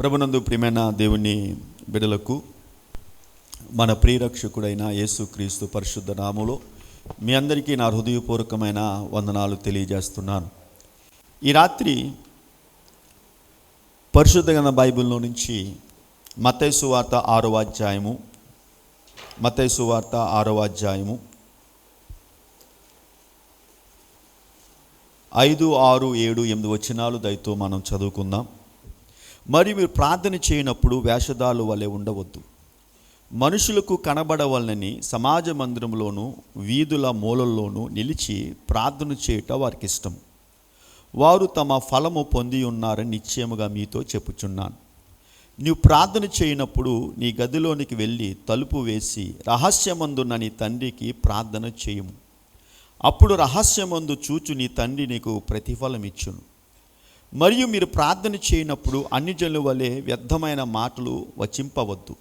ప్రభునందు ప్రియమైన దేవుని బిడ్డలకు మన ప్రియరక్షకుడైన యేసుక్రీస్తు పరిశుద్ధ నామములో మీ అందరికీ నా హృదయపూర్వకమైన వందనాలు తెలియజేస్తున్నాను. ఈ రాత్రి పరిశుద్ధ గ్రంథ బైబిల్లో నుంచి మత్తయి సువార్త 6వ అధ్యాయము 5, 6, 7, 8 వచనాలు దయతో మనం చదువుకుందాం. మరి మీరు ప్రార్థన చేయనప్పుడు వేషధారుల వలె ఉండవద్దు, మనుషులకు కనబడవలనని సమాజ మందిరంలోను వీధుల మూలల్లోనూ నిలిచి ప్రార్థన చేయట వారికి ఇష్టం. వారు తమ ఫలము పొంది ఉన్నారని నిశ్చయముగా మీతో చెప్పుచున్నాను. నీవు ప్రార్థన చేయనప్పుడు నీ గదిలోనికి వెళ్ళి తలుపు వేసి రహస్యమందున్న నీ తండ్రికి ప్రార్థన చేయుము. అప్పుడు రహస్యమందు చూచు నీ తండ్రి నీకు ప్రతిఫలం ఇచ్చును. మరియు మీరు ప్రార్థన చేయనప్పుడు అన్ని జనుల వలె వ్యర్థమైన మాటలు వచింపవద్దు,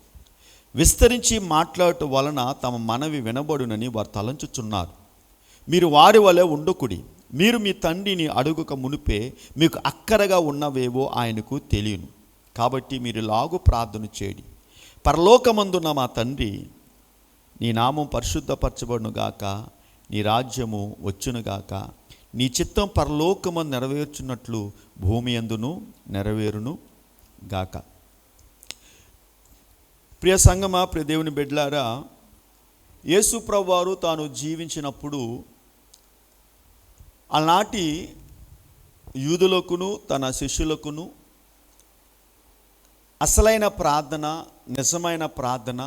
విస్తరించి మాట్లాడటం వలన తమ మనవి వినబడునని వారు తలంచుచున్నారు. మీరు వారి వలె ఉండకుడి. మీరు మీ తండ్రిని అడుగక మునిపే మీకు అక్కరగా ఉన్నవేవో ఆయనకు తెలియను. కాబట్టి మీరు లాగు ప్రార్థన చేయండి. పరలోకమందున్న మా తండ్రి, నీ నామం పరిశుద్ధపరచబడును గాక, నీ రాజ్యము వచ్చునుగాక, నీ చిత్తం పరలోకమందు నెరవేర్చున్నట్లు భూమి యందును నెరవేరును గాక. ప్రియ సంగమా, ప్రియ దేవుని బిడ్డలారా, యేసు ప్రభువారు తాను జీవించినప్పుడు ఆనాటి యూదులకును తన శిష్యులకును అసలైన ప్రార్థన, నిజమైన ప్రార్థన,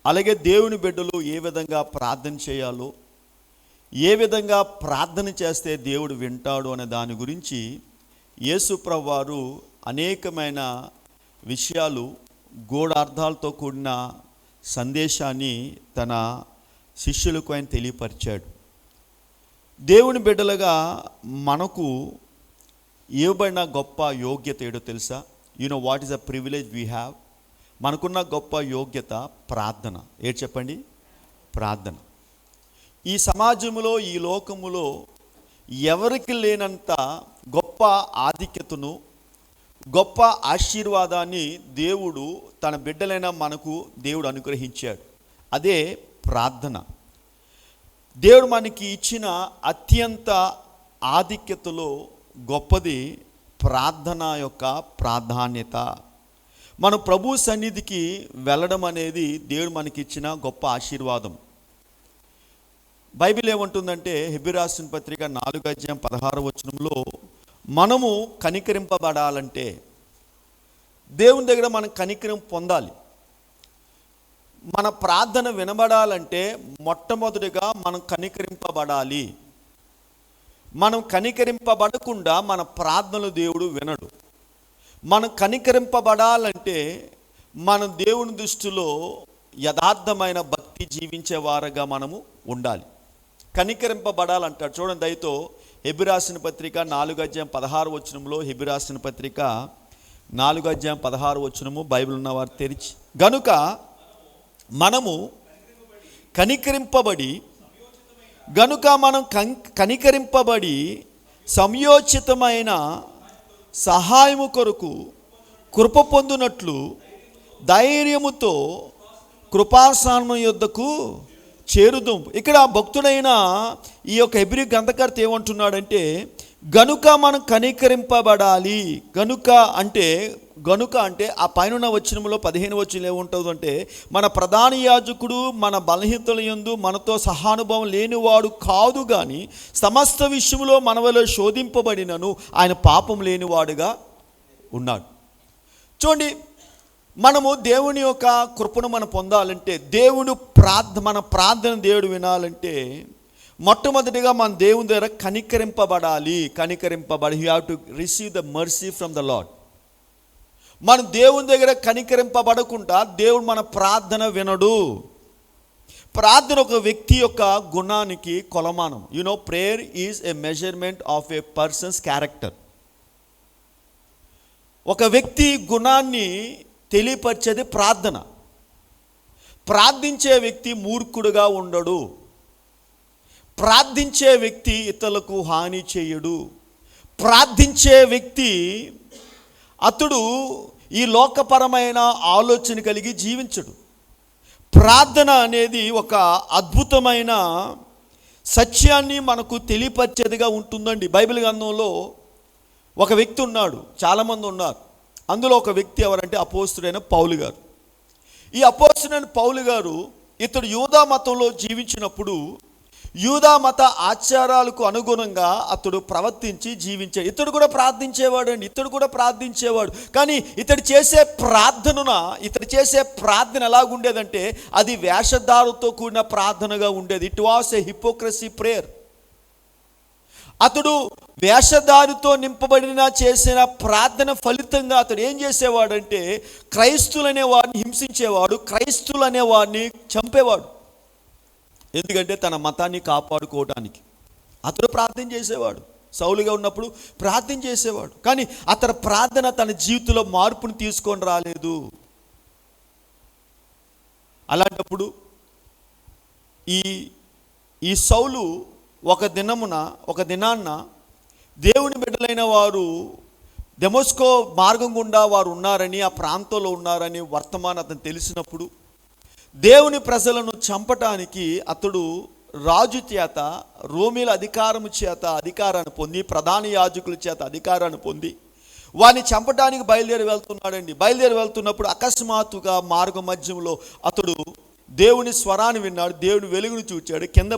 అలాగే దేవుని బిడ్డలు ఏ విధంగా ప్రార్థన చేయాలో, ఏ విధంగా ప్రార్థన చేస్తే దేవుడు వింటాడు అనే దాని గురించి యేసు ప్రభువారు అనేకమైన విషయాలు, గూఢార్థాలతో కూడిన సందేశాన్ని తన శిష్యులకు ఆయన తెలియపరిచాడు. దేవుని బిడ్డలుగా మనకు ఇవ్వబడిన గొప్ప యోగ్యత ఏడో తెలుసా? What is a privilege we have? మనకున్న గొప్ప యోగ్యత ప్రార్థన. ఏడు చెప్పండి? ప్రార్థన. ఈ సమాజంలో, ఈ లోకములో ఎవరికి లేనంత గొప్ప ఆధిక్యతను, గొప్ప ఆశీర్వాదాన్ని దేవుడు తన బిడ్డలైన మనకు దేవుడు అనుగ్రహించాడు. అదే ప్రార్థన. దేవుడు మనకి ఇచ్చిన అత్యంత ఆధిక్యతలో గొప్పది ప్రార్థన యొక్క ప్రాధాన్యత. మన ప్రభు సన్నిధికి వెళ్ళడం అనేది దేవుడు మనకి ఇచ్చిన గొప్ప ఆశీర్వాదం. బైబిల్ ఏమంటుందంటే, హెబ్రీ రాసిన పత్రిక 4వ అధ్యాయం 16వ వచనంలో, మనము కనికరింపబడాలంటే, దేవుని దగ్గర మనం కనికరం పొందాలి, మన ప్రార్థన వినబడాలంటే మొట్టమొదటిగా మనం కనికరింపబడాలి. మనం కనికరింపబడకుండా మన ప్రార్థనలు దేవుడు వినడు. మనం కనికరింపబడాలంటే మన దేవుని దృష్టిలో యథార్థమైన భక్తి జీవించే వారుగా మనము ఉండాలి. కనికరింపబడాలంటాడు. చూడండి దయతో హెబ్రీ రాసిన పత్రిక 4వ అధ్యాయం 16వ వచనంలో, హెబ్రీ రాసిన పత్రిక 4వ అధ్యాయం 16వ వచనము, బైబిల్ ఉన్నవారు తెరిచి, గనుక మనము కనికరింపబడి సంయోచితమైన సహాయము కొరకు కృప పొందునట్లు ధైర్యముతో కృపాసనం యొద్దకు చేరుదాం. ఇక్కడ భక్తుడైన ఈ యొక్క హెబ్రీ గ్రంథకర్త ఏమంటున్నాడంటే, గనుక మనం కనికరింపబడాలి. గనుక అంటే ఆ పైన వచనంలో 15వ వచనంలో ఏముంటుందంటే, మన ప్రధాన యాజకుడు మన బలహీనతల యందు మనతో సహానుభవం లేనివాడు కాదు, కానీ సమస్త విషయంలో మన వలె శోధింపబడినను ఆయన పాపం లేనివాడుగా ఉన్నాడు. చూడండి, మనము దేవుని యొక్క కృపను మనం పొందాలంటే, మన ప్రార్థన దేవుడు వినాలంటే, మొట్టమొదటిగా మన దేవుని దగ్గర కనికరింపబడాలి. You have to receive the mercy from the Lord. మన దేవుని దగ్గర కనికరింపబడకుండా దేవుడు మన ప్రార్థన వినడు. ప్రార్థన ఒక వ్యక్తి యొక్క గుణానికి కొలమానం. Prayer is a measurement of A persons character. ఒక వ్యక్తి గుణాన్ని తెలియపరిచేది ప్రార్థన. ప్రార్థించే వ్యక్తి మూర్ఖుడుగా ఉండడు. ప్రార్థించే వ్యక్తి ఇతరులకు హాని చేయడు. ప్రార్థించే వ్యక్తి అతడు ఈ లోకపరమైన ఆలోచన కలిగి జీవించడు. ప్రార్థన అనేది ఒక అద్భుతమైన సత్యాన్ని మనకు తెలియపరిచేదిగా ఉంటుందండి. బైబిల్ గ్రంథంలో ఒక వ్యక్తి ఉన్నాడు, చాలామంది ఉన్నారు. అందులో ఒక వ్యక్తి ఎవరంటే అపోస్తుడైన పౌలు గారు. ఈ అపోస్తుడైన పౌలు గారు ఇతడు యూదా మతంలో జీవించినప్పుడు యూదా మత ఆచారాలకు అనుగుణంగా అతడు ప్రవర్తించి జీవించాడు. ఇతడు కూడా ప్రార్థించేవాడు. కానీ ఇతడు చేసే ప్రార్థన ఎలాగుండేదంటే అది వేషధారుతో కూడిన ప్రార్థనగా ఉండేది. It was a hypocrisy prayer. అతడు వేషధారితో నింపబడిన చేసిన ప్రార్థన ఫలితంగా అతడు ఏం చేసేవాడంటే క్రైస్తులనే వారిని హింసించేవాడు, క్రైస్తులనే వారిని చంపేవాడు. ఎందుకంటే తన మతాన్ని కాపాడుకోవడానికి అతడు ప్రార్థన చేసేవాడు. సౌలుగా ఉన్నప్పుడు ప్రార్థన చేసేవాడు. కానీ అతని ప్రార్థన తన జీవితంలో మార్పును తీసుకొని రాలేదు. అలాంటప్పుడు ఈ సౌలు ఒక దినాన్న దేవుని బిడ్డలైన వారు దమస్కో మార్గం గుండా వారు ఉన్నారని, ఆ ప్రాంతంలో ఉన్నారని వర్తమానం అతను తెలిసినప్పుడు దేవుని ప్రజలను చంపటానికి అతడు రాజు చేత, రోమీల అధికారాన్ని పొంది, ప్రధాన యాజకుల చేత అధికారాన్ని పొంది వారిని చంపటానికి బయలుదేరి వెళ్తున్నప్పుడు అకస్మాత్తుగా మార్గ మధ్యంలో అతడు దేవుని స్వరాన్ని విన్నాడు, దేవుని వెలుగును చూచాడు, కింద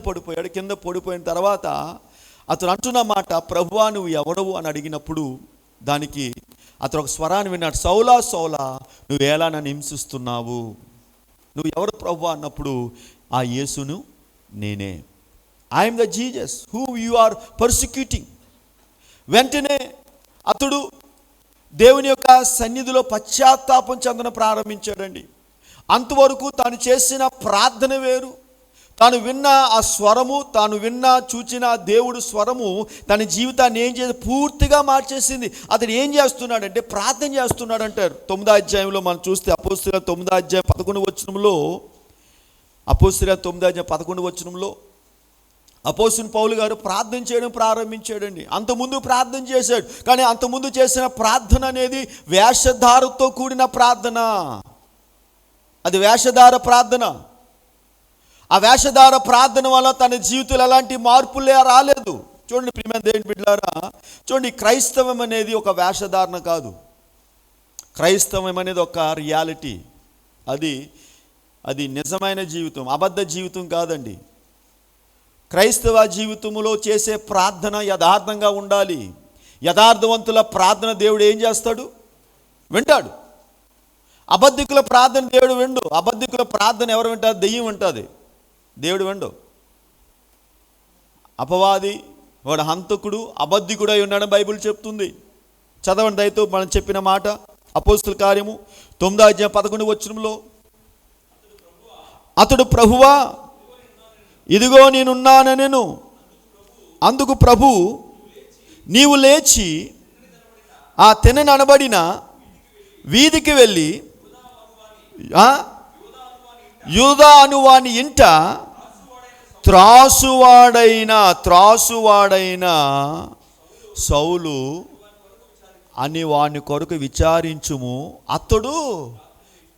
పడిపోయిన తర్వాత అతను అంటున్న మాట, ప్రభువా నువ్వు ఎవడవు అని అడిగినప్పుడు దానికి అతను ఒక స్వరాన్ని విన్నాడు, సౌలా సౌలా నువ్వు ఎలా నన్ను హింసిస్తున్నావు, నువ్వు ఎవరు ప్రభువా అన్నప్పుడు ఆ యేసును నేనే, I am the Jesus who you are persecuting. వెంటనే అతడు దేవుని యొక్క సన్నిధిలో పశ్చాత్తాపం చెందడం ప్రారంభించాడండి. అంతవరకు తాను చేసిన ప్రార్థన వేరు, తాను విన్న ఆ స్వరము, తాను చూచిన దేవుడు స్వరము తన జీవితాన్ని ఏం చేసి పూర్తిగా మార్చేసింది. అతను ఏం చేస్తున్నాడంటే ప్రార్థన చేస్తున్నాడు అంటారు. 9వ అధ్యాయంలో మనం చూస్తే అపోస్తలుల 9వ అధ్యాయం 11వ వచనంలో అపోస్తలుడైన పౌలు గారు ప్రార్థన చేయడం ప్రారంభించాడండి. అంతకుముందు ప్రార్థన చేశాడు, కానీ అంతకుముందు చేసిన ప్రార్థన అనేది వేషధారతో కూడిన ప్రార్థన. అది వేషధార ప్రార్థన. ఆ వేషధార ప్రార్థన వల్ల తన జీవితంలో ఎలాంటి మార్పులే రాలేదు. చూడండి ప్రియమైన దేవుని బిడ్డలారా, చూడండి, క్రైస్తవం అనేది ఒక వేషధారణ కాదు. క్రైస్తవం అనేది ఒక రియాలిటీ. అది నిజమైన జీవితం, అబద్ధ జీవితం కాదండి. క్రైస్తవ జీవితంలో చేసే ప్రార్థన యథార్థంగా ఉండాలి. యథార్థవంతుల ప్రార్థన దేవుడు ఏం చేస్తాడు? వింటాడు. అబద్ధికుల ప్రార్థన దేవుడు విండు. అబద్ధికుల ప్రార్థన ఎవరు వింటారు? దెయ్యం వింటుంది, దేవుడు విండు. అపవాది వాడు హంతకుడు, అబద్ధికుడు అయి ఉన్నాడని బైబిల్ చెప్తుంది. చదవండి దయతో మనం చెప్పిన మాట. అపోస్తలుల కార్యము 9వ అధ్యాయం 11వ వచనంలో, అతడు ప్రభువా ఇదిగో నేనున్నానెను. అందుకు ప్రభు నీవు లేచి ఆ తిననబడిన వీధికి వెళ్ళి యూదా అనువాని ఇంట త్రాసువాడైన సౌలు అని వాని కొరకు విచారించుము, అతడు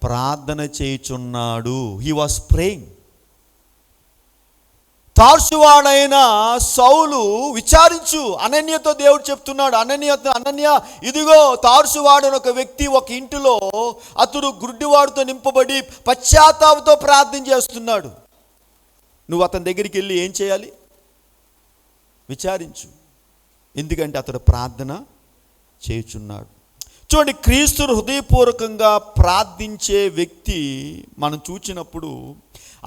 ప్రార్థన చేయుచున్నాడు. He was praying. తార్సువాడైన సౌలు విచారించు, అనన్యతో దేవుడు చెప్తున్నాడు. అనన్య ఇదిగో తార్సువాడని ఒక వ్యక్తి ఒక ఇంటిలో అతడు గుడ్డివాడితో నింపబడి పశ్చాత్తాపంతో ప్రార్థన చేస్తున్నాడు. నువ్వు అతని దగ్గరికి వెళ్ళి ఏం చేయాలి? విచారించు. ఎందుకంటే అతడు ప్రార్థన చేయుచున్నాడు. చూడండి, క్రీస్తును హృదయపూర్వకంగా ప్రార్థించే వ్యక్తి మనం చూచినప్పుడు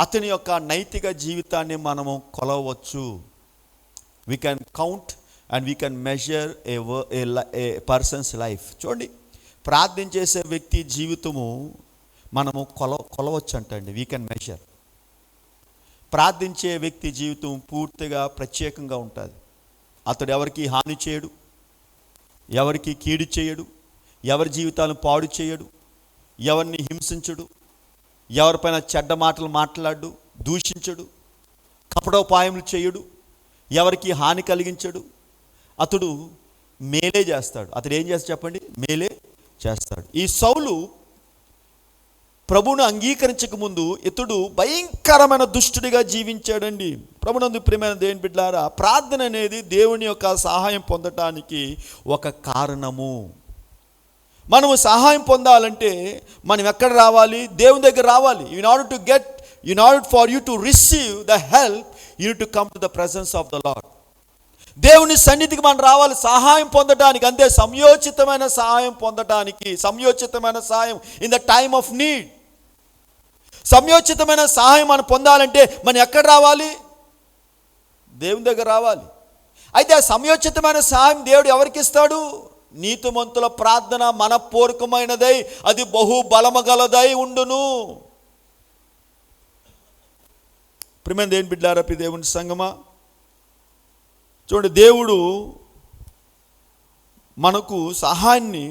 అతని యొక్క నైతిక జీవితాన్ని మనము కొలవచ్చు. We can count and we can measure a person's life. చూడండి, ప్రార్థన చేసే వ్యక్తి జీవితము మనము కొలవచ్చు అంటండి. We can measure. ప్రార్థించే వ్యక్తి జీవితం పూర్తిగా ప్రత్యేకంగా ఉంటుంది. అతడు ఎవరికి హాని చేయడు, ఎవరికి కీడు చేయడు, ఎవరి జీవితాలను పాడు చేయడు, ఎవరిని హింసించడు, ఎవరిపైన చెడ్డ మాటలు మాట్లాడు, దూషించడు, కపటోపాయములు చేయడు, ఎవరికి హాని కలిగించడు. అతడు మేలే చేస్తాడు. అతడు ఏం చేస్తాడు చెప్పండి? మేలే చేస్తాడు. ఈ సౌలు ప్రభువును అంగీకరించక ముందు ఇతడు భయంకరమైన దుష్టుడిగా జీవించాడండి. ప్రభునందు ప్రియమైన దేవుని బిడ్డలారా, ప్రార్థన అనేది దేవుని యొక్క సహాయం పొందటానికి ఒక కారణము. మనము సహాయం పొందాలంటే మనం ఎక్కడ రావాలి? దేవుని దగ్గర రావాలి. in order for you to receive the help, you need to come to the presence of the Lord. దేవుని సన్నిధికి మనం రావాలి సహాయం పొందడానికి. అంతే, సమయోచితమైన సహాయం పొందడానికి. సమయోచితమైన సహాయం in the time of need. సమయోచితమైన సహాయం మనం పొందాలంటే మనం ఎక్కడ రావాలి? దేవుని దగ్గర రావాలి. అయితే ఆ సమయోచితమైన సహాయం దేవుడు ఎవరికి ఇస్తాడు? నీతిమంతుల ప్రార్థన మనపూర్వకమైనదై అది బహు బలమగలదై ఉండును. ప్రియమైన దేవుని బిడ్డలారా, దేవుని సంగమా, చూడండి, దేవుడు మనకు సహాయాన్ని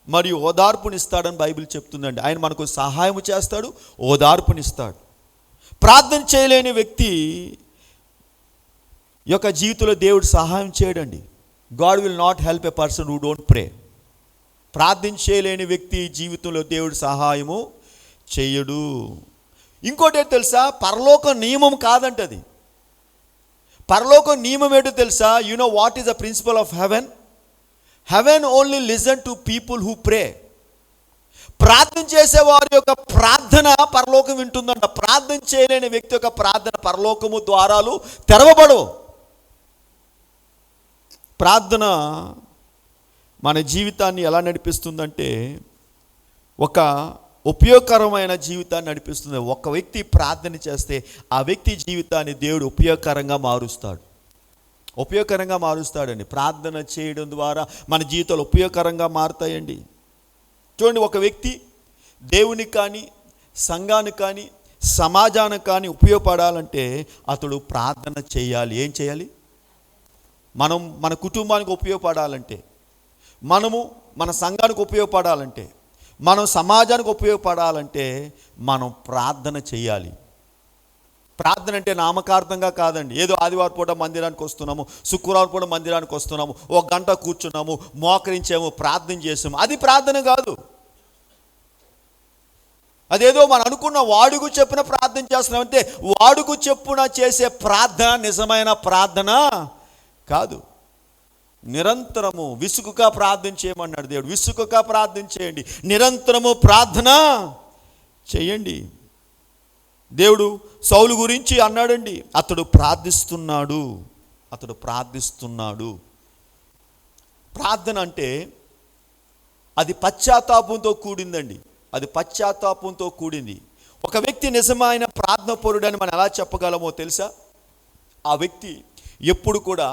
మరియు ఓదార్పునిస్తాడని బైబిల్ చెప్తుందండి. ఆయన మనకు సహాయం చేస్తాడు, ఓదార్పునిస్తాడు. ప్రార్థన చేయలేని వ్యక్తి యొక్క జీవితంలో దేవుడు సహాయం చేయడండి. God will not help a person who don't pray. ప్రార్థన చేయలేని వ్యక్తి జీవితంలో దేవుడు సహాయము చేయడు. ఇంకోటి ఏంటో తెలుసా? పరలోక నియమం కాదంటది. పరలోక నియమం ఏంటో తెలుసా? You know what is the principle of heaven? Heaven only listen to people who pray. ప్రార్థన చేసే వారి యొక్క ప్రార్థన పరలోకం వింటుందంట. ప్రార్థన చేయలేని వ్యక్తి యొక్క ప్రార్థన పరలోకము ద్వారాలు తెరవబడవు. ప్రార్థన మన జీవితాన్ని ఎలా నడిపిస్తుందంటే ఒక ఉపయోగకరమైన జీవితాన్ని నడిపిస్తుంది. ఒక వ్యక్తి ప్రార్థన చేస్తే ఆ వ్యక్తి జీవితాన్ని దేవుడు ఉపయోగకరంగా మారుస్తాడండి. ప్రార్థన చేయడం ద్వారా మన జీవితాలు ఉపయోగకరంగా మారుతాయండి. చూడండి, ఒక వ్యక్తి దేవునికి కానీ సంఘానికి కానీ సమాజానికి కానీ ఉపయోగపడాలంటే అతడు ప్రార్థన చేయాలి. ఏం చేయాలి? మనం మన కుటుంబానికి ఉపయోగపడాలంటే, మనము మన సంఘానికి ఉపయోగపడాలంటే, మనం సమాజానికి ఉపయోగపడాలంటే మనం ప్రార్థన చేయాలి. ప్రార్థన అంటే నామకార్థంగా కాదండి. ఏదో ఆదివారం పూట మందిరానికి వస్తున్నాము, శుక్రవారం పూట మందిరానికి వస్తున్నాము, ఒక గంట కూర్చున్నాము, మోకరించాము, ప్రార్థన చేసాము, అది ప్రార్థన కాదు. అదేదో మనం అనుకున్న వాడుకు చెప్పున ప్రార్థన చేస్తున్నామంటే వాడుకు చెప్పున చేసే ప్రార్థన నిజమైన ప్రార్థన కాదు. నిరంతరము విసుగుక ప్రార్థన చేయమన్నాడు దేవుడు. విసుగుక ప్రార్థన చేయండి, నిరంతరము ప్రార్థన చేయండి. దేవుడు సౌలు గురించి అన్నాడండి, అతడు ప్రార్థిస్తున్నాడు. ప్రార్థన అంటే అది పశ్చాత్తాపంతో కూడిందండి. అది పశ్చాత్తాపంతో కూడింది. ఒక వ్యక్తి నిజమైన ప్రార్థన పరుడని మనం ఎలా చెప్పగలమో తెలుసా? ఆ వ్యక్తి ఎప్పుడు కూడా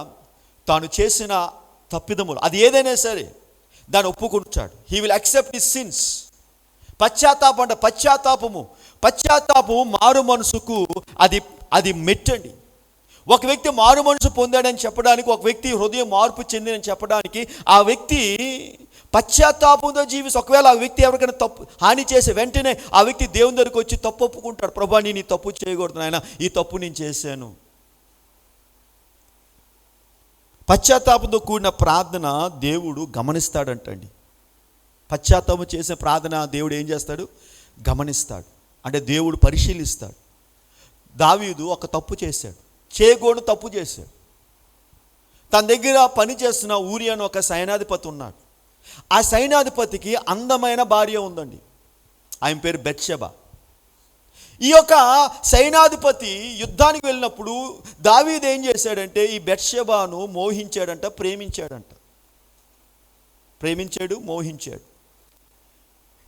తాను చేసిన తప్పిదములు అది ఏదైనా సరే దాన్ని ఒప్పుకుంటాడు. He will accept his sins. పశ్చాత్తాపం అంటే పశ్చాత్తాపము మారు మనసుకు అది మెట్టండి. ఒక వ్యక్తి మారు మనసు పొందాడని చెప్పడానికి, ఒక వ్యక్తి హృదయం మార్పు చెందినని చెప్పడానికి ఆ వ్యక్తి పశ్చాత్తాపంతో జీవిస్తే, ఒకవేళ ఆ వ్యక్తి ఎవరికైనా తప్పు హాని చేసి వెంటనే ఆ వ్యక్తి దేవుని దగ్గరికి వచ్చి తప్పు ఒప్పుకుంటాడు. ప్రభా, నేను ఈ తప్పు చేయకూడదు నాయన, ఈ తప్పు నేను చేశాను. పశ్చాత్తాపంతో కూడిన ప్రార్థన దేవుడు గమనిస్తాడంటండి. పశ్చాత్తాపం చేసే ప్రార్థన దేవుడు ఏం చేస్తాడు? గమనిస్తాడు. అంటే దేవుడు పరిశీలిస్తాడు. దావీదు ఒక తప్పు చేశాడు, చేయకూడదు తప్పు చేశాడు. తన దగ్గర పని చేస్తున్న ఊరియా అని ఒక సైనాధిపతి ఉన్నాడు. ఆ సైనాధిపతికి అందమైన భార్య ఉందండి. ఆయన పేరు బెత్షెబ. ఈ యొక్క సైనాధిపతి యుద్ధానికి వెళ్ళినప్పుడు దావీదు ఏం చేశాడంటే ఈ బెత్షెబాను మోహించాడు.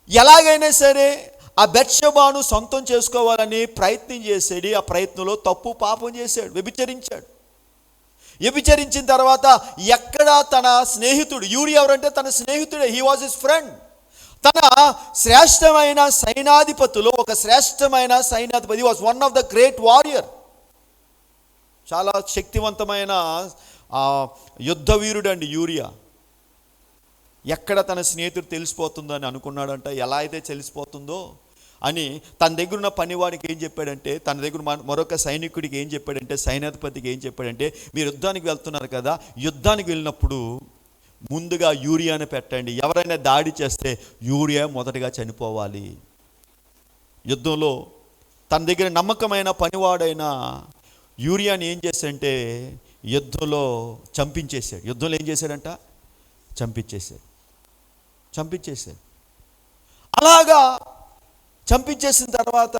ఎలాగైనా సరే ఆ బెత్షెబాను సొంతం చేసుకోవాలని ప్రయత్నం చేశాడు. ఆ ప్రయత్నంలో పాపం చేశాడు, వ్యభిచరించిన తర్వాత ఎక్కడ తన స్నేహితుడు యూరియా ఎవరంటే తన స్నేహితుడే, హీ వాజ్ హిస్ ఫ్రెండ్. తన శ్రేష్టమైన సైనాధిపతిలో ఒక శ్రేష్టమైన సైనాధిపతి, was one of the great warrior, చాలా శక్తివంతమైన యుద్ధ వీరుడు అండి యూరియా. ఎక్కడ తన స్నేహితుడు తెలిసిపోతుందో అని అనుకున్నాడంట. ఎలా అయితే తెలిసిపోతుందో అని తన దగ్గర ఉన్న పనివాడికి ఏం చెప్పాడంటే, తన దగ్గర మరొక సైనికుడికి ఏం చెప్పాడంటే, సైనాధిపతికి ఏం చెప్పాడంటే, మీరు యుద్ధానికి వెళ్తున్నారు కదా, యుద్ధానికి వెళ్ళినప్పుడు ముందుగా యూరియాను పెట్టండి. ఎవరైనా దాడి చేస్తే యూరియా మొదటగా చనిపోవాలి. యుద్ధంలో తన దగ్గర నమ్మకమైన పనివాడైన యూరియాని ఏం చేశాడంటే యుద్ధంలో చంపించేశాడు. యుద్ధంలో ఏం చేశాడంట? చంపించేశాడు. అలాగా చంపించేసిన తర్వాత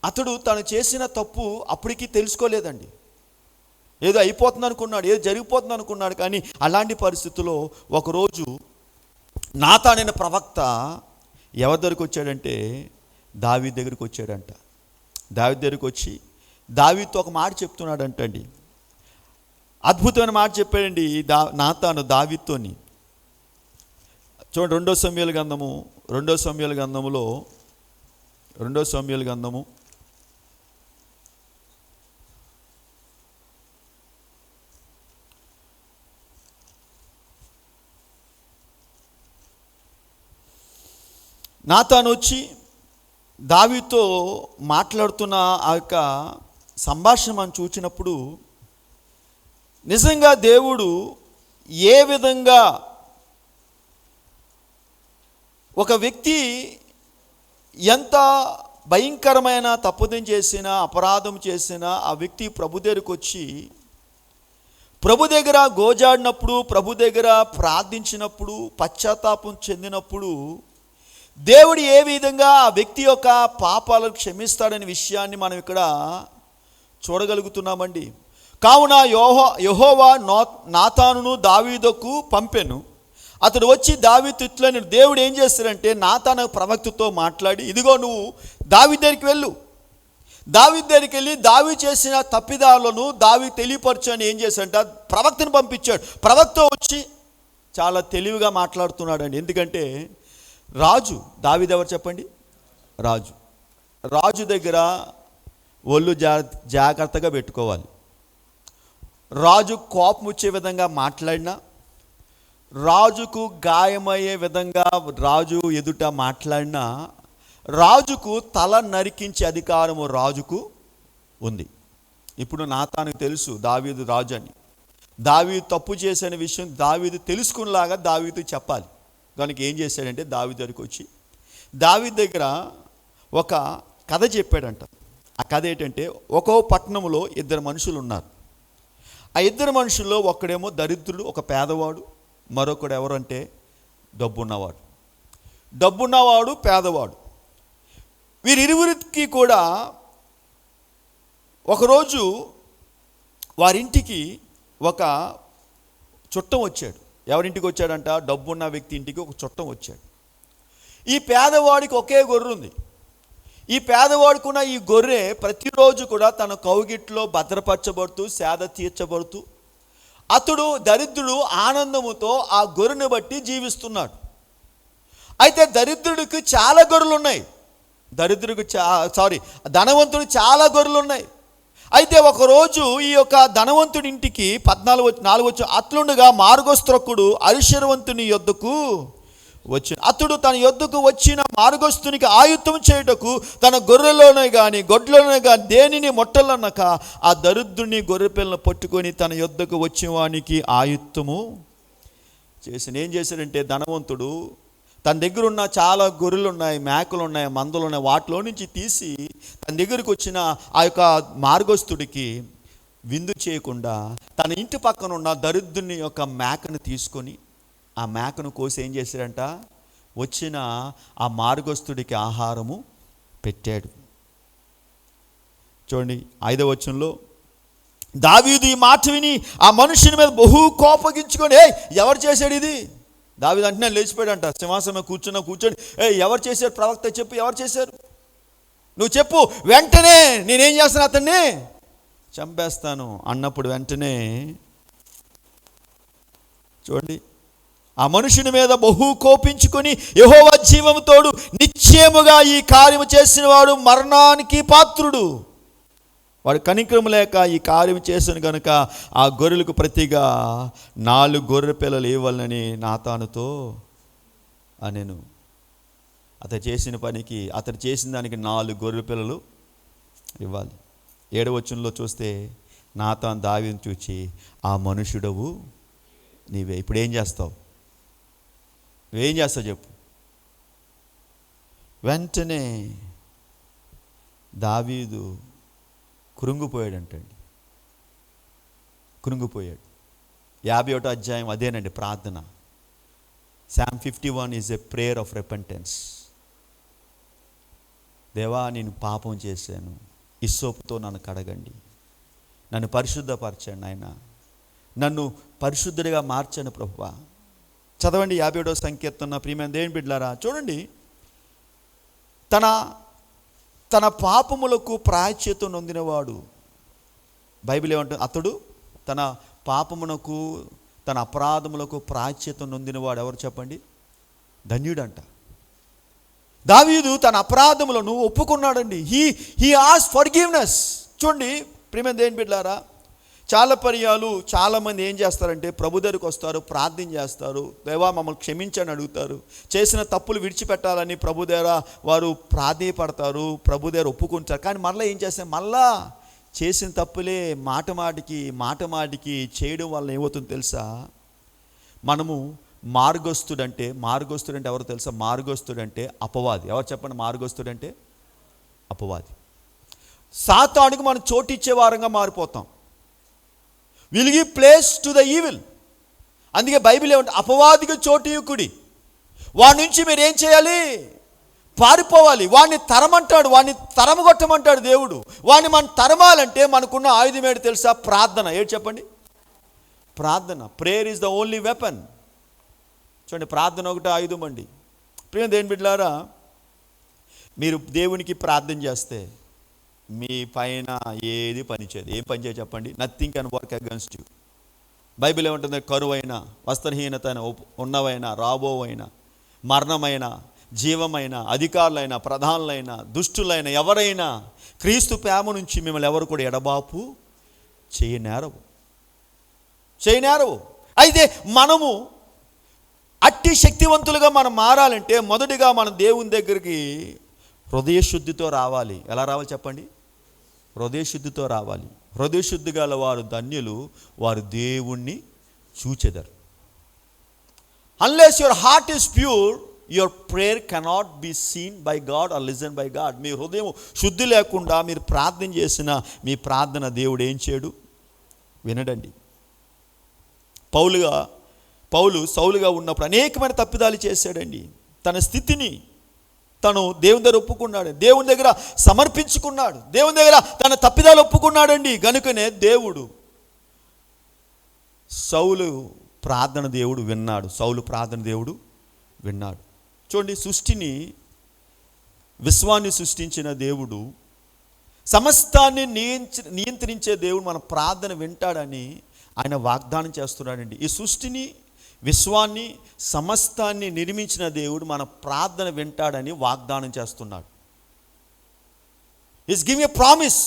అతడు తను చేసిన తప్పు అప్పటికి తెలుసుకోలేదండి. ఏదో అయిపోతుంది అనుకున్నాడు, ఏదో జరిగిపోతుంది అనుకున్నాడు. కానీ అలాంటి పరిస్థితుల్లో ఒకరోజు నాతాన్ అనే ప్రవక్త ఎవరి దగ్గరికి వచ్చాడంటే దావీదు దగ్గరికి వచ్చాడంట. దావీదు దగ్గరికి వచ్చి దావీదుతో ఒక మాట చెప్తున్నాడంటండి. అద్భుతమైన మాట చెప్పాడండి నాతాను దావీదుతోని. చూడండి, 2 సమూయేలు గ్రంథము నాతాను వచ్చి దావీదుతో మాట్లాడుతున్న ఆ యొక్క సంభాషణ మనం చూసినప్పుడు నిజంగా దేవుడు ఏ విధంగా ఒక వ్యక్తి ఎంత భయంకరమైన తప్పుదం చేసినా, అపరాధం చేసినా ఆ వ్యక్తి ప్రభు దగ్గరికి వచ్చి ప్రభు దగ్గర గోజాడినప్పుడు, ప్రభు దగ్గర ప్రార్థించినప్పుడు, పశ్చాత్తాపం చెందినప్పుడు దేవుడు ఏ విధంగా ఆ వ్యక్తి యొక్క పాపాలను క్షమిస్తాడనే విషయాన్ని మనం ఇక్కడ చూడగలుగుతున్నామండి. కావున యెహోవా నాతానును దావీదుకు పంపెను. అతడు వచ్చి దావీదు ఇట్లని దేవుడు ఏం చేస్తాడంటే నాతాను ప్రవక్తతో మాట్లాడి, ఇదిగో నువ్వు దావీదు దగ్గరికి వెళ్ళు. దావీదు దగ్గరికి వెళ్ళి దావీదు చేసిన తప్పిదాలను దావీదు తెలియపరచు అని ఏం చేశాడంట ప్రవక్తను పంపించాడు. ప్రవక్త వచ్చి చాలా తెలివిగా మాట్లాడుతున్నాడండి. ఎందుకంటే రాజు, దావీదు ఎవరు చెప్పండి? రాజు దగ్గర ఒళ్ళు జాగ్రత్తగా పెట్టుకోవాలి. రాజు కోపం వచ్చే విధంగా మాట్లాడినా, రాజుకు గాయమయ్యే విధంగా రాజు ఎదుట మాట్లాడినా, రాజుకు తల నరికించే అధికారము రాజుకు ఉంది. ఇప్పుడు నాతానుకు తెలుసు దావీదు రాజు అని. దావీదు తప్పు చేసిన విషయం దావీదు తెలుసుకునేలాగా దావీదు చెప్పాలి. దానికి ఏం చేశాడంటే దావీదు దగ్గరికి వచ్చి దావీదు దగ్గర ఒక కథ చెప్పాడంట. ఆ కథ ఏంటంటే, ఒక్కో పట్టణంలో 2 మనుషులు ఉన్నారు. ఆ 2 మనుషుల్లో ఒక్కడేమో దరిద్రుడు, ఒక పేదవాడు, మరొకడు ఎవరంటే డబ్బున్నవాడు పేదవాడు. వీరిరువురికి కూడా ఒకరోజు వారింటికి ఒక చుట్టం వచ్చాడు. ఎవరింటికి వచ్చాడంట? డబ్బున్న వ్యక్తి ఇంటికి ఒక చుట్టం వచ్చాడు. ఈ పేదవాడికి ఒకే గొర్రె ఉంది. ఈ పేదవాడుకున్న ఈ గొర్రె ప్రతిరోజు కూడా తన కౌగిట్లో భద్రపరచబడుతూ సేద తీర్చబడుతూ అతడు దరిద్రుడు ఆనందముతో ఆ గొర్రెను బట్టి జీవిస్తున్నాడు. అయితే దరిద్రుడికి చాలా గొర్రెలు ఉన్నాయి. ధనవంతుడికి చాలా గొర్రెలు ఉన్నాయి. అయితే ఒకరోజు ఈ యొక్క ధనవంతుడి ఇంటికి 14 అట్లుండగా మార్గోస్త్రకుడు అరిశరవంతుని యొద్దకు వచ్చిన. అతడు తన యొద్దకు వచ్చిన మార్గస్తునికి ఆయుత్తం చేయుటకు తన గొర్రెలోనే కానీ గొడ్లోనే కానీ దేనిని మొట్టలనక ఆ దరిద్రుని గొర్రె పిల్లను పట్టుకొని తన యొద్దకు వచ్చిన వానికి ఆయుత్తము చేసిన. ఏం చేశాడంటే ధనవంతుడు తన దగ్గర ఉన్న చాలా గొర్రెలు ఉన్నాయి, మేకలు ఉన్నాయి, మందలు ఉన్నాయి, వాటిలో నుంచి తీసి తన దగ్గరికి వచ్చిన ఆ యొక్క మార్గస్తుడికి విందు చేయకుండా తన ఇంటి పక్కన ఉన్న దరిద్రుని యొక్క మేకను తీసుకొని ఆ మేకను కోసి ఏం చేశాడంట? వచ్చిన ఆ మార్గస్తుడికి ఆహారము పెట్టాడు. చూడండి 5వ వచనంలో, దావీదు ఈ మాట విని ఆ మనుషుని మీద బహు కోపగించుకొని, ఎవరు చేశాడు ఇది? దావీదు అంటే లేచిపోయాడంట. సింహాసనం కూర్చొని ఎవరు చేశారు? ప్రవక్త చెప్పు, ఎవరు చేశారు? నువ్వు చెప్పు, వెంటనే నేనేం చేస్తాను, అతన్ని చంపేస్తాను అన్నప్పుడు వెంటనే చూడండి ఆ మనుషుని మీద బహు కోపించుకొని, యెహోవా జీవము తోడు నిశ్చయముగా ఈ కార్యము చేసిన వాడు మరణానికి పాత్రుడు, వాడు కనికరము లేక ఈ కార్యం చేసిన కనుక ఆ గొర్రెలకు ప్రతిగా 4 గొర్రె పిల్లలు ఇవ్వాలని నాతానుతో అనెను. అతను చేసిన పనికి, అతను చేసిన దానికి 4 గొర్రె పిల్లలు ఇవ్వాలి. 7వ వచనంలో చూస్తే నాతాను దావీదును చూచి, ఆ మనుషుడవు నీవే. ఇప్పుడు ఏం చేస్తావు? నువ్వేం చేస్తావు చెప్పు? వెంటనే దావీదు కృంగిపోయాడంటండి. కృంగిపోయాడు. 51వ అధ్యాయం అదేనండి ప్రార్థన. Psalm 51 is a prayer of repentance. దేవా, నేను పాపం చేశాను, ఇస్సోపుతో నన్ను కడగండి, నన్ను పరిశుద్ధపరచండి ఆయన, నన్ను పరిశుద్ధుడిగా మార్చండి ప్రభువా. చదవండి 51వ సంకీర్తన. ప్రియమైన దేవుని బిడ్డలారా, చూడండి, తన పాపములకు ప్రాయశ్చిత్తం నొందినవాడు. బైబిల్ ఏమంటుంది? అతడు తన పాపమునకు, తన అపరాధములకు ప్రాయశ్చిత్తం నొందినవాడు ఎవరు చెప్పండి? ధన్యుడంట. దావీదు తన అపరాధములను ఒప్పుకున్నాడండి. He asked forgiveness. చూడండి ప్రియమైన దేవుని బిడ్డలారా, చాలా పర్యాలు చాలామంది ఏం చేస్తారంటే ప్రభు దగ్గరికి వస్తారు, ప్రార్థన చేస్తారు, దేవా మమ్మల్ని క్షమించని అడుగుతారు, చేసిన తప్పులు విడిచిపెట్టాలని ప్రభు దగ్గర వారు ప్రాధేయపడతారు, ప్రభు దగ్గర ఒప్పుకుంటారు. కానీ మళ్ళీ ఏం చేస్తారు? మళ్ళా చేసిన తప్పులే మాట మాటికి చేయడం వల్ల ఏమవుతుందో తెలుసా? మనము మార్గస్తుడంటే ఎవరు తెలుసా? మార్గస్తుడంటే అపవాది. ఎవరు చెప్పండి? మార్గస్తుడంటే అపవాది. సాతానుకు మనం చోటిచ్చే వారంగా మారిపోతాం. Will give place to the evil. అందుకే బైబిల్ ఏమంటే అపవాదికి చోటియుకుడి. వాడి నుంచి మీరు ఏం చేయాలి? పారిపోవాలి. వాడిని తరమంటాడు, వాడిని తరమగొట్టమంటాడు దేవుడు. వాడిని మనం తరమాలంటే మనకున్న ఆయుధం ఏంటి తెలుసా? ప్రార్థన. ఏంటి చెప్పండి? ప్రార్థన. Prayer is the only weapon. చూడండి, ప్రార్థన ఒకటి ఆయుధం అండి. ప్రియ దేవుని బిడ్డలారా, మీరు దేవునికి ప్రార్థన చేస్తే మీ పైన ఏది పనిచేయదు. ఏం పని చేయదు చెప్పండి? Nothing can work against you. Bible ఏమంటుంది? కరువైనా, వస్త్రహీనత ఉన్నవైనా, రాబోవైనా, మరణమైన, జీవమైన, అధికారులైనా, ప్రధానులైన, దుష్టులైన ఎవరైనా క్రీస్తు ప్రేమ నుంచి మిమ్మల్ని ఎవరు కూడా ఎడబాపు చేయనేరవు. అయితే మనము అట్టి శక్తివంతులుగా మనం మారాలంటే మొదటిగా మనం దేవుని దగ్గరికి హృదయశుద్ధితో రావాలి. ఎలా రావాలి చెప్పండి? హృదయశుద్ధితో రావాలి. హృదయశుద్ధి గల వారు ధన్యులు, వారు దేవుణ్ణి చూచెదరు. Unless your heart is pure, your prayer cannot be seen by God or listen by God. మీ హృదయం శుద్ధి లేకుండా మీరు ప్రార్థన చేసిన మీ ప్రార్థన దేవుడు ఏం చేయడు? వినడండి. పౌలు సౌలుగా ఉన్నప్పుడు అనేకమైన తప్పిదాలు చేశాడండి. తన స్థితిని తను దేవుని దగ్గర ఒప్పుకున్నాడు, దేవుని దగ్గర సమర్పించుకున్నాడు, దేవుని దగ్గర తన తప్పిదాలు ఒప్పుకున్నాడండి. గనుకనే దేవుడు సౌలు ప్రార్థన దేవుడు విన్నాడు. చూడండి, విశ్వాన్ని సృష్టించిన దేవుడు, సమస్తాన్ని నియంత్రించే దేవుడు మన ప్రార్థన వింటాడని ఆయన వాగ్దానం చేస్తున్నాడండి. ఈ సృష్టిని, విశ్వాన్ని, సమస్తాన్ని నిర్మించిన దేవుడు మన ప్రార్థన వింటాడని వాగ్దానం చేస్తున్నాడు. Is giving a promise.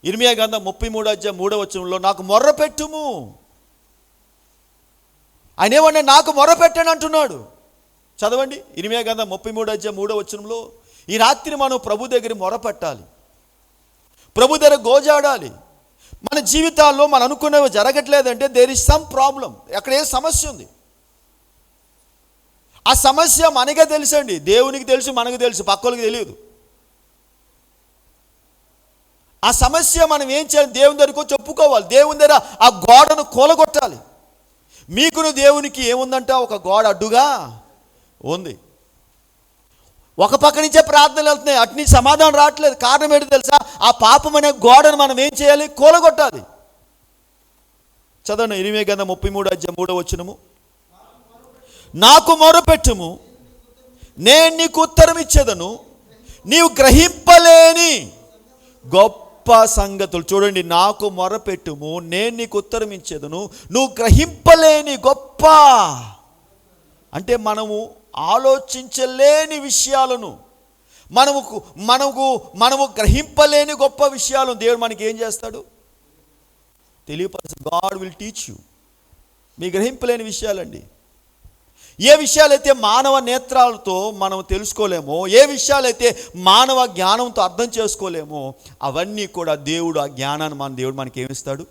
ఇర్మియా గ్రంథం 33వ అధ్యాయం 3వ వచనంలో నాకు మొర్ర పెట్టుము. ఆయన ఏమన్నా నాకు మొర్ర పెట్టని అంటున్నాడు. చదవండి, ఇర్మియా గ్రంథం 33వ అధ్యాయం 3వ వచనంలో ఈ రాత్రి మనం ప్రభు దగ్గర మొర్ర పెట్టాలి, ప్రభు దగ్గర గోజాడాలి. మన జీవితాల్లో మనం అనుకునేవి జరగట్లేదంటే దేర్ ఇస్ సమ్ ప్రాబ్లం. అక్కడ ఏ సమస్య ఉంది? ఆ సమస్య మనకే తెలుసండి. దేవునికి తెలుసు, మనకు తెలుసు, పక్కలకి తెలియదు. ఆ సమస్య మనం ఏం చేయాలి? దేవుని దగ్గరకు చెప్పుకోవాలి. దేవుని దగ్గర ఆ గోడను కూలగొట్టాలి. మీకును దేవునికి ఏముందంట? ఒక గోడ అడ్డుగా ఉంది. ఒక పక్క నుంచే ప్రార్థనలు వెళ్తున్నాయి, అటు నుంచి సమాధానం రావట్లేదు. కారణం ఏంటో తెలుసా? ఆ పాపం అనే గోడను మనం ఏం చేయాలి? కూలగొట్టాలి. చదవండి, ఇర్మియా గ్రంథం 33వ అధ్యాయం 3వ వచనము. నాకు మొరపెట్టుము, నేను నీకు ఉత్తరం ఇచ్చేదను, నీవు గ్రహింపలేని గొప్ప సంగతులు. చూడండి, నాకు మొరపెట్టుము, నేను నీకు ఉత్తరం ఇచ్చేదను, నువ్వు గ్రహింపలేని గొప్ప. అంటే మనము ఆలోచించలేని విషయాలను, మనము గ్రహింపలేని గొప్ప విషయాలను దేవుడు మనకి ఏం చేస్తాడు? తెలియపరచు. God will teach you. మీ గ్రహింపలేని విషయాలండి. ఏ విషయాలైతే మానవ నేత్రాలతో మనం తెలుసుకోలేమో, ఏ విషయాలైతే మానవ జ్ఞానంతో అర్థం చేసుకోలేమో, అవన్నీ కూడా దేవుడు, ఆ జ్ఞానాన్ని దేవుడు మనకి ఏమిస్తాడు?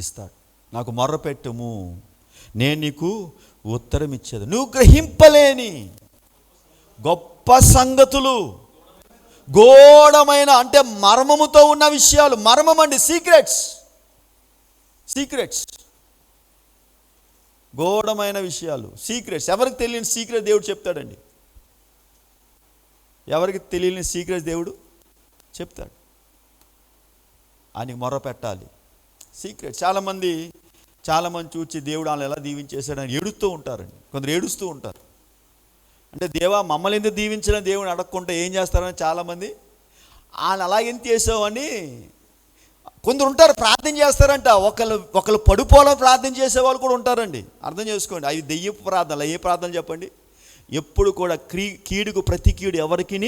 ఇస్తాడు. నాకు మొర్రపెట్టుము, నేను నీకు ఉత్తరం ఇచ్చేది. నువ్వు గ్రహింపలేని గొప్ప సంగతులు, గూఢమైన అంటే మర్మముతో ఉన్న విషయాలు. మర్మం అండి, సీక్రెట్స్. గూఢమైన విషయాలు, సీక్రెట్స్. ఎవరికి తెలియని సీక్రెట్ దేవుడు చెప్తాడండి. ఎవరికి తెలియని సీక్రెట్స్ దేవుడు చెప్తాడు. ఆయనకి మొర్ర పెట్టాలి. సీక్రెట్. చాలామంది చూచి దేవుడు వాళ్ళని ఎలా దీవించేశాడని ఏడుస్తూ ఉంటారండి. కొందరు ఏడుస్తూ ఉంటారు. అంటే దేవా మమ్మల్ని ఎందుకు దీవించడం దేవుని అడగకుండా ఏం చేస్తారని చాలామంది ఆయన అలాగెంత చేసావని కొందరు ఉంటారు. ప్రార్థన చేస్తారంట, ఒకళ్ళు పడిపోవాలని ప్రార్థన చేసేవాళ్ళు కూడా ఉంటారండి. అర్థం చేసుకోండి, అవి దెయ్యపు ప్రార్థనలు. ఏ ప్రార్థన చెప్పండి? ఎప్పుడు కూడా కీడుకు ప్రతి కీడు ఎవరికి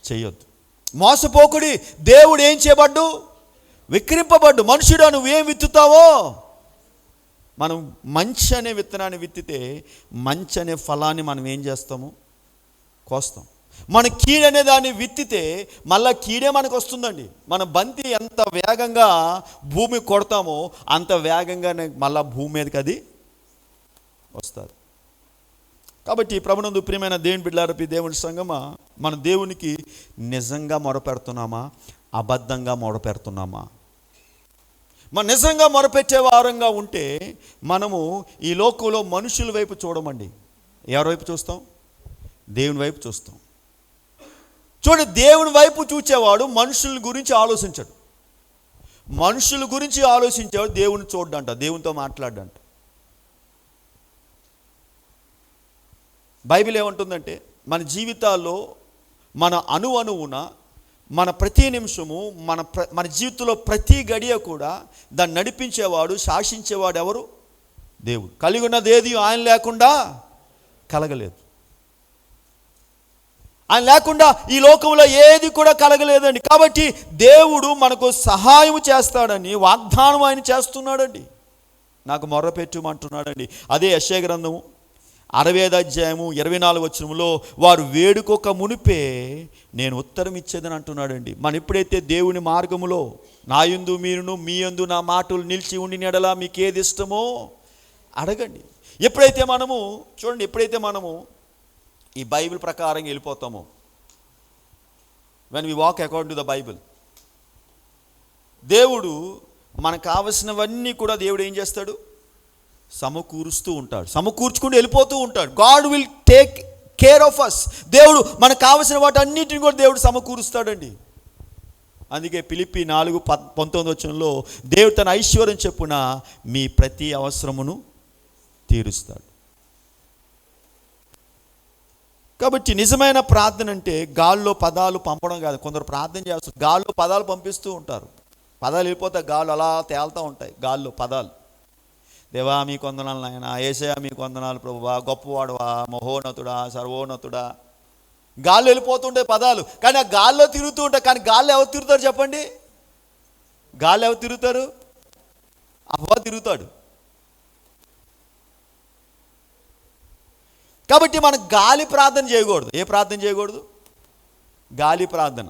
చేయొద్దు. మోసపోకుడి, దేవుడు ఏం చేయబడ్డు? విక్రింపబడ్డు. మనుషుడా నువ్వేం విత్తుతావో, మనం మంచి అనే విత్తనాన్ని విత్తితే మంచి అనే ఫలాన్ని మనం ఏం చేస్తాము? కోస్తాం. మన కీడనే దాన్ని విత్తితే మళ్ళీ కీడే మనకు వస్తుందండి. మన బంతి ఎంత వేగంగా భూమి కొడతామో అంత వేగంగానే మళ్ళీ భూమి మీదకి అది వస్తుంది. కాబట్టి ప్రభునందు ప్రియమైన దేవుని బిడ్డలారా, దేవుని సంగమా, మన దేవునికి నిజంగా మొరపెడుతున్నామా, అబద్ధంగా మొరపెడుతున్నామా? మనం నిజంగా మొరపెట్టే వారంగా ఉంటే మనము ఈ లోకంలో మనుషుల వైపు చూడమండి. ఎవరి వైపు చూస్తాం? దేవుని వైపు చూస్తాం. చూడండి, దేవుని వైపు చూచేవాడు మనుషుల గురించి ఆలోచించడు. మనుషుల గురించి ఆలోచించేవాడు దేవుని చూడ్డంట, దేవునితో మాట్లాడంట. బైబిల్ ఏమంటుందంటే మన జీవితాల్లో మన అణువున మన ప్రతి నిమిషము మన జీవితంలో ప్రతి గడియ కూడా దాన్ని నడిపించేవాడు, శాసించేవాడు ఎవరు? దేవుడు. కలిగి ఉన్నది ఏది ఆయన లేకుండా కలగలేదు. ఆయన లేకుండా ఈ లోకంలో ఏది కూడా కలగలేదండి. కాబట్టి దేవుడు మనకు సహాయం చేస్తాడని వాగ్దానం ఆయన చేస్తున్నాడండి. నాకు మొర్రపెట్టుమంటున్నాడండి. అదే యెషయా గ్రంథము 60వ అధ్యాయము 24వ వచనంలో వారు వేడుకొక మునిపే నేను ఉత్తరం ఇచ్చేదని అంటున్నాడండి. మనం ఎప్పుడైతే దేవుని మార్గములో నా యందు మీరును మీ యందు నా మాటలు నిలిచి ఉండిన యెడల మీకు ఏది ఇష్టమో అడగండి. ఎప్పుడైతే మనము ఈ బైబిల్ ప్రకారంగా వెళ్ళిపోతామో, when we walk according to the Bible, దేవుడు మనకు కావలసినవన్నీ కూడా దేవుడు ఏం చేస్తాడు? సమకూరుస్తూ ఉంటాడు. సమకూర్చుకుంటూ వెళ్ళిపోతూ ఉంటాడు. God will take care of us. దేవుడు మనకు కావలసిన వాటి అన్నిటిని కూడా దేవుడు సమకూరుస్తాడండి. అందుకే ఫిలిప్పీ 4:19 దేవుడు తన ఐశ్వర్యం చెప్పున మీ ప్రతి అవసరమును తీరుస్తాడు. కాబట్టి నిజమైన ప్రార్థన అంటే గాల్లో పదాలు పంపడం కాదు. కొందరు ప్రార్థన చేస్తారు, గాల్లో పదాలు పంపిస్తూ ఉంటారు. పదాలు వెళ్ళిపోతాయి, గాలు అలా తేలుతూ ఉంటాయి. గాల్లో పదాలు, దేవా మీ కొందనాలు నాయన, యేసయ్యా మీ కొందనాలు ప్రభువా, గొప్పవాడువా, మహోన్నతుడా, సర్వోన్నతుడా. గాల్లో వెళ్ళిపోతుంటే పదాలు, కానీ ఆ గాల్లో తిరుగుతూ ఉంటాయి. కానీ గాల్లో ఎవరు తిరుగుతారు చెప్పండి? గాల్లో ఎవరు తిరుగుతారు? అవ్వ తిరుగుతాడు. కాబట్టి మనం గాలి ప్రార్థన చేయకూడదు. ఏ ప్రార్థన చేయకూడదు? గాలి ప్రార్థన.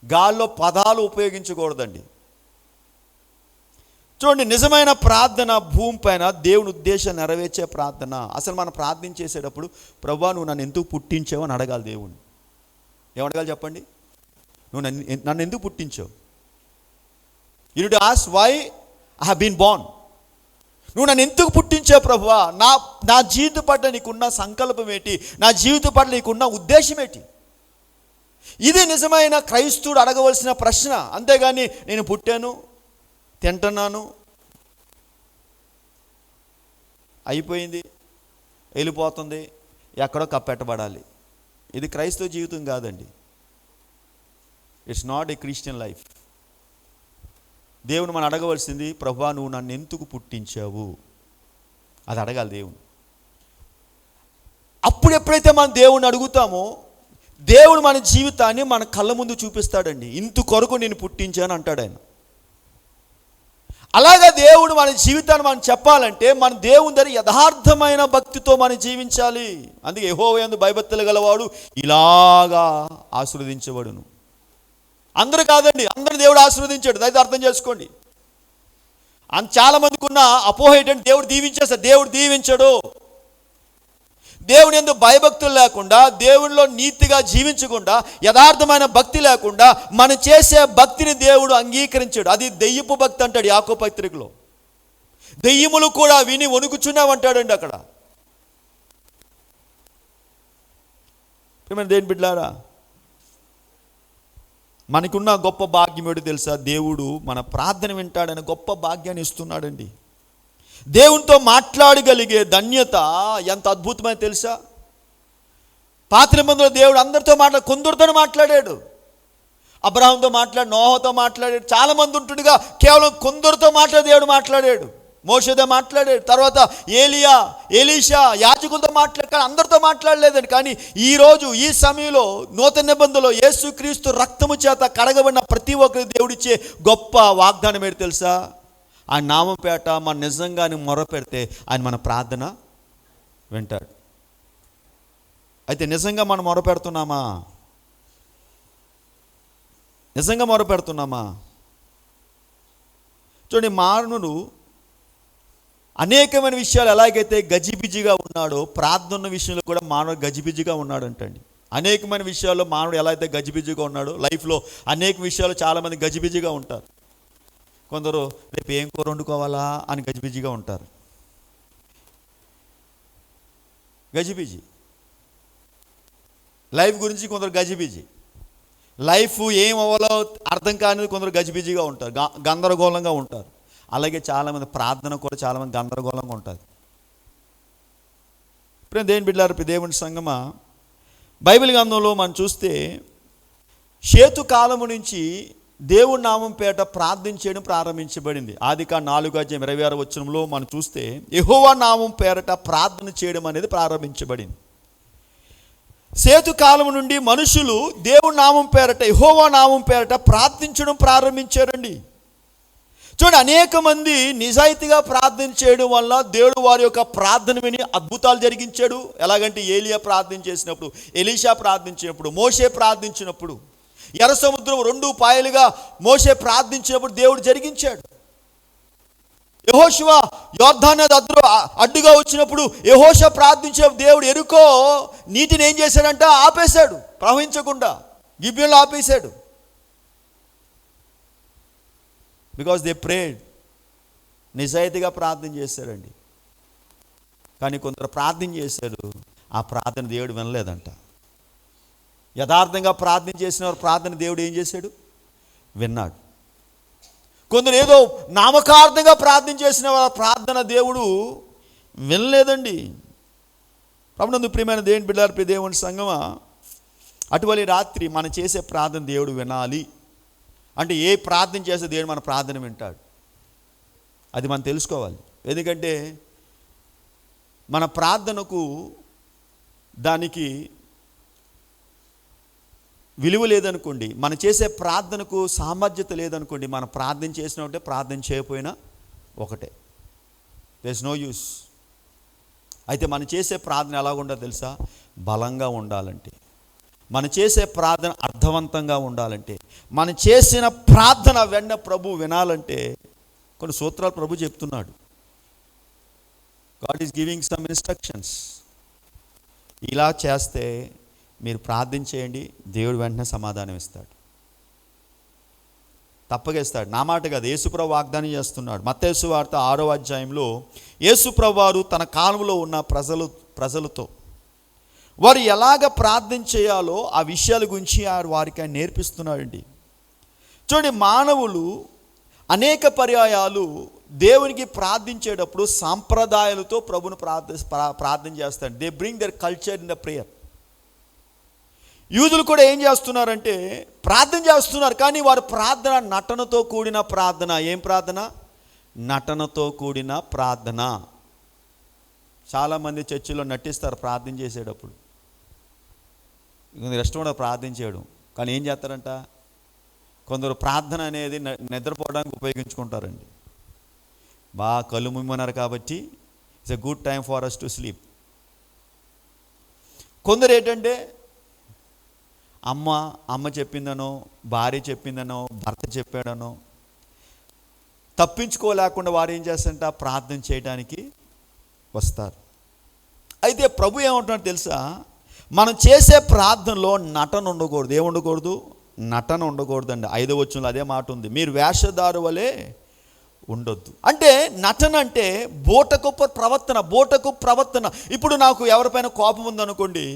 గాల్లో పదాలు ఉపయోగించకూడదండి. చూడండి, నిజమైన ప్రార్థన భూమి పైన దేవుని ఉద్దేశం నెరవేర్చే ప్రార్థన. అసలు మనం ప్రార్థన చేసేటప్పుడు ప్రభువా నువ్వు నన్ను ఎందుకు పుట్టించావు అని అడగాలి దేవుణ్ణి. ఏమడగాలి చెప్పండి? నువ్వు నన్ను ఎందుకు పుట్టించావు? You need to ask why I have been born. నువ్వు నన్ను ఎందుకు పుట్టించావు ప్రభువా? నా జీవితం పట్ల నీకున్న సంకల్పం ఏంటి? నా జీవితం పట్ల నీకున్న ఉద్దేశం ఏంటి? ఇది నిజమైన క్రైస్తవుడు అడగవలసిన ప్రశ్న. అంతేగాని నేను పుట్టాను, తింటున్నాను, అయిపోయింది, వెళ్ళిపోతుంది, ఎక్కడో కప్పెట్టబడాలి, ఇది క్రైస్తవ జీవితం కాదండి. It's not a Christian life. దేవుని మనం అడగవలసింది ప్రభువా నువ్వు నన్ను ఎందుకు పుట్టించావు, అది అడగాలి దేవుని. అప్పుడు ఎప్పుడైతే మనం దేవుని అడుగుతామో దేవుడు మన జీవితాన్ని మన కళ్ళ ముందు చూపిస్తాడండి. ఇంత కొరకు నేను పుట్టించాను అంటాడు ఆయన. అలాగా దేవుడు మన జీవితాన్ని మనం చెప్పాలంటే మన దేవుని దగ్గర యథార్థమైన భక్తితో మనం జీవించాలి. అందుకే యెహోవా యందు భయభక్తులు గలవాడు ఇలాగా ఆశీర్వదించబడును. అందరూ కాదండి, అందరూ దేవుడు ఆశీర్వదించాడు. దయచేసి అర్థం చేసుకోండి. చాలా మందికి ఉన్న అపోహ ఏంటంటే దేవుడు దీవించేస్తాడు. దేవుడు దీవించడు. దేవుని యందు భయభక్తులు లేకుండా, దేవునిలో నీతిగా జీవించకుండా, యథార్థమైన భక్తి లేకుండా మనం చేసే భక్తిని దేవుడు అంగీకరించాడు. అది దెయ్యపు భక్తి అంటాడు యాకోబు పత్రికలో. దెయ్యములు కూడా విని వణుకుచున్నామంటాడండి అక్కడ. దేని బిడ్డలారా, మనకున్న గొప్ప భాగ్యం ఏంటో తెలుసా? దేవుడు మన ప్రార్థన వింటాడని గొప్ప భాగ్యాన్ని ఇస్తున్నాడండి. దేవునితో మాట్లాడగలిగే ధన్యత ఎంత అద్భుతమైన తెలుసా? పాత నిబంధనలో దేవుడు అందరితో కొందరితో మాట్లాడాడు. అబ్రహాంతో మాట్లాడు, నోహతో మాట్లాడాడు. చాలామంది ఉంటుండగా కేవలం కొందరితో దేవుడు మాట్లాడాడు. మోషేతో మాట్లాడాడు. తర్వాత ఏలియా, ఎలీషా, యాజకులతో మాట్లాడాడు. అందరితో మాట్లాడలేదండి. కానీ ఈరోజు ఈ సమయంలో నూతన నిబంధనలో యేసుక్రీస్తు రక్తము చేత కడగబడిన ప్రతి ఒక్కరి దేవుడిచ్చే గొప్ప వాగ్దానం ఏంటి తెలుసా? ఆయన నామపేట మన నిజంగానే మొర పెడితే ఆయన మన ప్రార్థన వింటాడు. అయితే నిజంగా మనం మొర పెడుతున్నామా? నిజంగా మొర పెడుతున్నామా? చూడండి, మానవుడు అనేకమైన విషయాలు ఎలాగైతే గజిబిజిగా ఉన్నాడో, ప్రార్థన విషయంలో కూడా మానవుడు గజిబిజిగా ఉన్నాడు అంటండి. అనేకమైన విషయాల్లో మానవుడు ఎలా అయితే గజిబిజిగా ఉన్నాడో, లైఫ్లో అనేక విషయాలు చాలామంది గజిబిజిగా ఉంటారు. కొందరు రేపు ఏం కూర వండుకోవాలా అని గజిబిజిగా ఉంటారు. గజిబిజి లైఫ్ గురించి కొందరు గజిబిజి, లైఫ్ ఏం అవ్వాలో అర్థం కానిది కొందరు గజిబిజిగా ఉంటారు, గందరగోళంగా ఉంటారు. అలాగే చాలామంది ప్రార్థన కూడా చాలామంది గందరగోళంగా ఉంటుంది. ఇప్పుడు దేని బిడ్డలారా, దేవుని సంగమా, బైబిల్ గ్రంథంలో మనం చూస్తే షేతు కాలము నుంచి దేవుడి నామం పేట ప్రార్థన చేయడం ప్రారంభించబడింది. ఆదికాండం 4:26 మనం చూస్తే యెహోవా నామం పేరట ప్రార్థన చేయడం అనేది ప్రారంభించబడింది. షేతు కాలం నుండి మనుషులు దేవుడి నామం పేరట, యెహోవా నామం పేరట ప్రార్థించడం ప్రారంభించారండి. చూడండి, అనేక మంది నిజాయితీగా ప్రార్థన చేయడం వల్ల దేవుడు వారి యొక్క ప్రార్థన విని అద్భుతాలు జరిగించాడు. ఎలాగంటే ఏలియా ప్రార్థన చేసినప్పుడు, ఎలీషా ప్రార్థించినప్పుడు, మోషే ప్రార్థించినప్పుడు, ఎర్ర సముద్రం 2 పాయలుగా మోషే ప్రార్థించినప్పుడు దేవుడు జరిగించాడు. యెహోషువ యొర్దాను నది అడ్డుగా వచ్చినప్పుడు యెహోషువ ప్రార్థించినప్పుడు దేవుడు ఎరుకో నీటిని ఏం చేశాడంట? ఆపేశాడు, ప్రవహించకుండా గిబియోనులో ఆపేశాడు. బికాజ్ దే ప్రేడ్, నిజాయితీగా ప్రార్థన చేశారండి. కానీ కొందరు ప్రార్థన చేశారు, ఆ ప్రార్థన దేవుడు వినలేదంట. యథార్థంగా ప్రార్థన చేసిన వారు ప్రార్థన దేవుడు ఏం చేశాడు? విన్నాడు. కొందరు ఏదో నామకార్థంగా ప్రార్థన చేసిన వారి ప్రార్థన దేవుడు వినలేదండి. ప్రభునందు ప్రియమైన దేవుని బిడ్డలారా, దేవుని సంగమా, అటువంటి రాత్రి మనం చేసే ప్రార్థన దేవుడు వినాలి అంటే ఏ ప్రార్థన చేస్తే దేవుడు మన ప్రార్థన వింటాడు, అది మనం తెలుసుకోవాలి. ఎందుకంటే మన ప్రార్థనకు దానికి విలువ లేదనుకోండి, మనం చేసే ప్రార్థనకు సామర్థ్యత లేదనుకోండి, మనం ప్రార్థన చేసిన ఒకటే, ప్రార్థన చేయకపోయినా ఒకటే, దేర్ ఇస్ నో యూస్. అయితే మనం చేసే ప్రార్థన ఎలా ఉండాలో తెలుసా? బలంగా ఉండాలంటే, మనం చేసే ప్రార్థన అర్థవంతంగా ఉండాలంటే, మనం చేసిన ప్రార్థన వెన్న ప్రభు వినాలంటే కొన్ని సూత్రాలు ప్రభు చెప్తున్నాడు. God is giving some instructions. ఇలా చేస్తే మీరు ప్రార్థన చేయండి, దేవుడు వెంటనే సమాధానం ఇస్తాడు, తప్పగా ఇస్తాడు. నా మాట కాదు, యేసుప్రభు వాగ్దానం చేస్తున్నాడు. మత్తయి సువార్త 6వ యేసుప్రభు వారు తన కాలంలో ఉన్న ప్రజలతో వారు ఎలాగ ప్రార్థన చేయాలో ఆ విషయాల గురించి వారికి ఆయన నేర్పిస్తున్నాడండి. చూడండి, మానవులు అనేక పర్యాయాలు దేవునికి ప్రార్థించేటప్పుడు సాంప్రదాయాలతో ప్రభును ప్రార్థన చేస్తాడు. They bring there culture in the prayer. యూదులు కూడా ఏం చేస్తున్నారంటే ప్రార్థన చేస్తున్నారు, కానీ వారి ప్రార్థన నటనతో కూడిన ప్రార్థన. ఏం ప్రార్థన? నటనతో కూడిన ప్రార్థన. చాలామంది చర్చిలో నటిస్తారు ప్రార్థన చేసేటప్పుడు. ఇష్టం కూడా ప్రార్థన చేయడం, కానీ ఏం చేస్తారంట, కొందరు ప్రార్థన అనేది నిద్రపోవడానికి ఉపయోగించుకుంటారండి. బాగా కళ్ళు ముమ్మన్నారు కాబట్టి it's a good time for us to sleep. కొందరు ఏంటంటే అమ్మ చెప్పిందనో, భార్య చెప్పిందనో, భర్త చెప్పాడనో, తప్పించుకోలేకుండా వారు ఏం చేస్తారంట, ప్రార్థన చేయడానికి వస్తారు. అయితే ప్రభు ఏమంటున్నాడు తెలుసా, మనం చేసే ప్రార్థనలో నటన ఉండకూడదు. ఏముండకూడదు? నటన ఉండకూడదండి. 5వ వచనంలో అదే మాట ఉంది, మీరు వేషధారు వలె ఉండొద్దు. అంటే నటన అంటే బోటకు ప్రవర్తన. ఇప్పుడు నాకు ఎవరిపైన కోపం ఉందనుకోండి,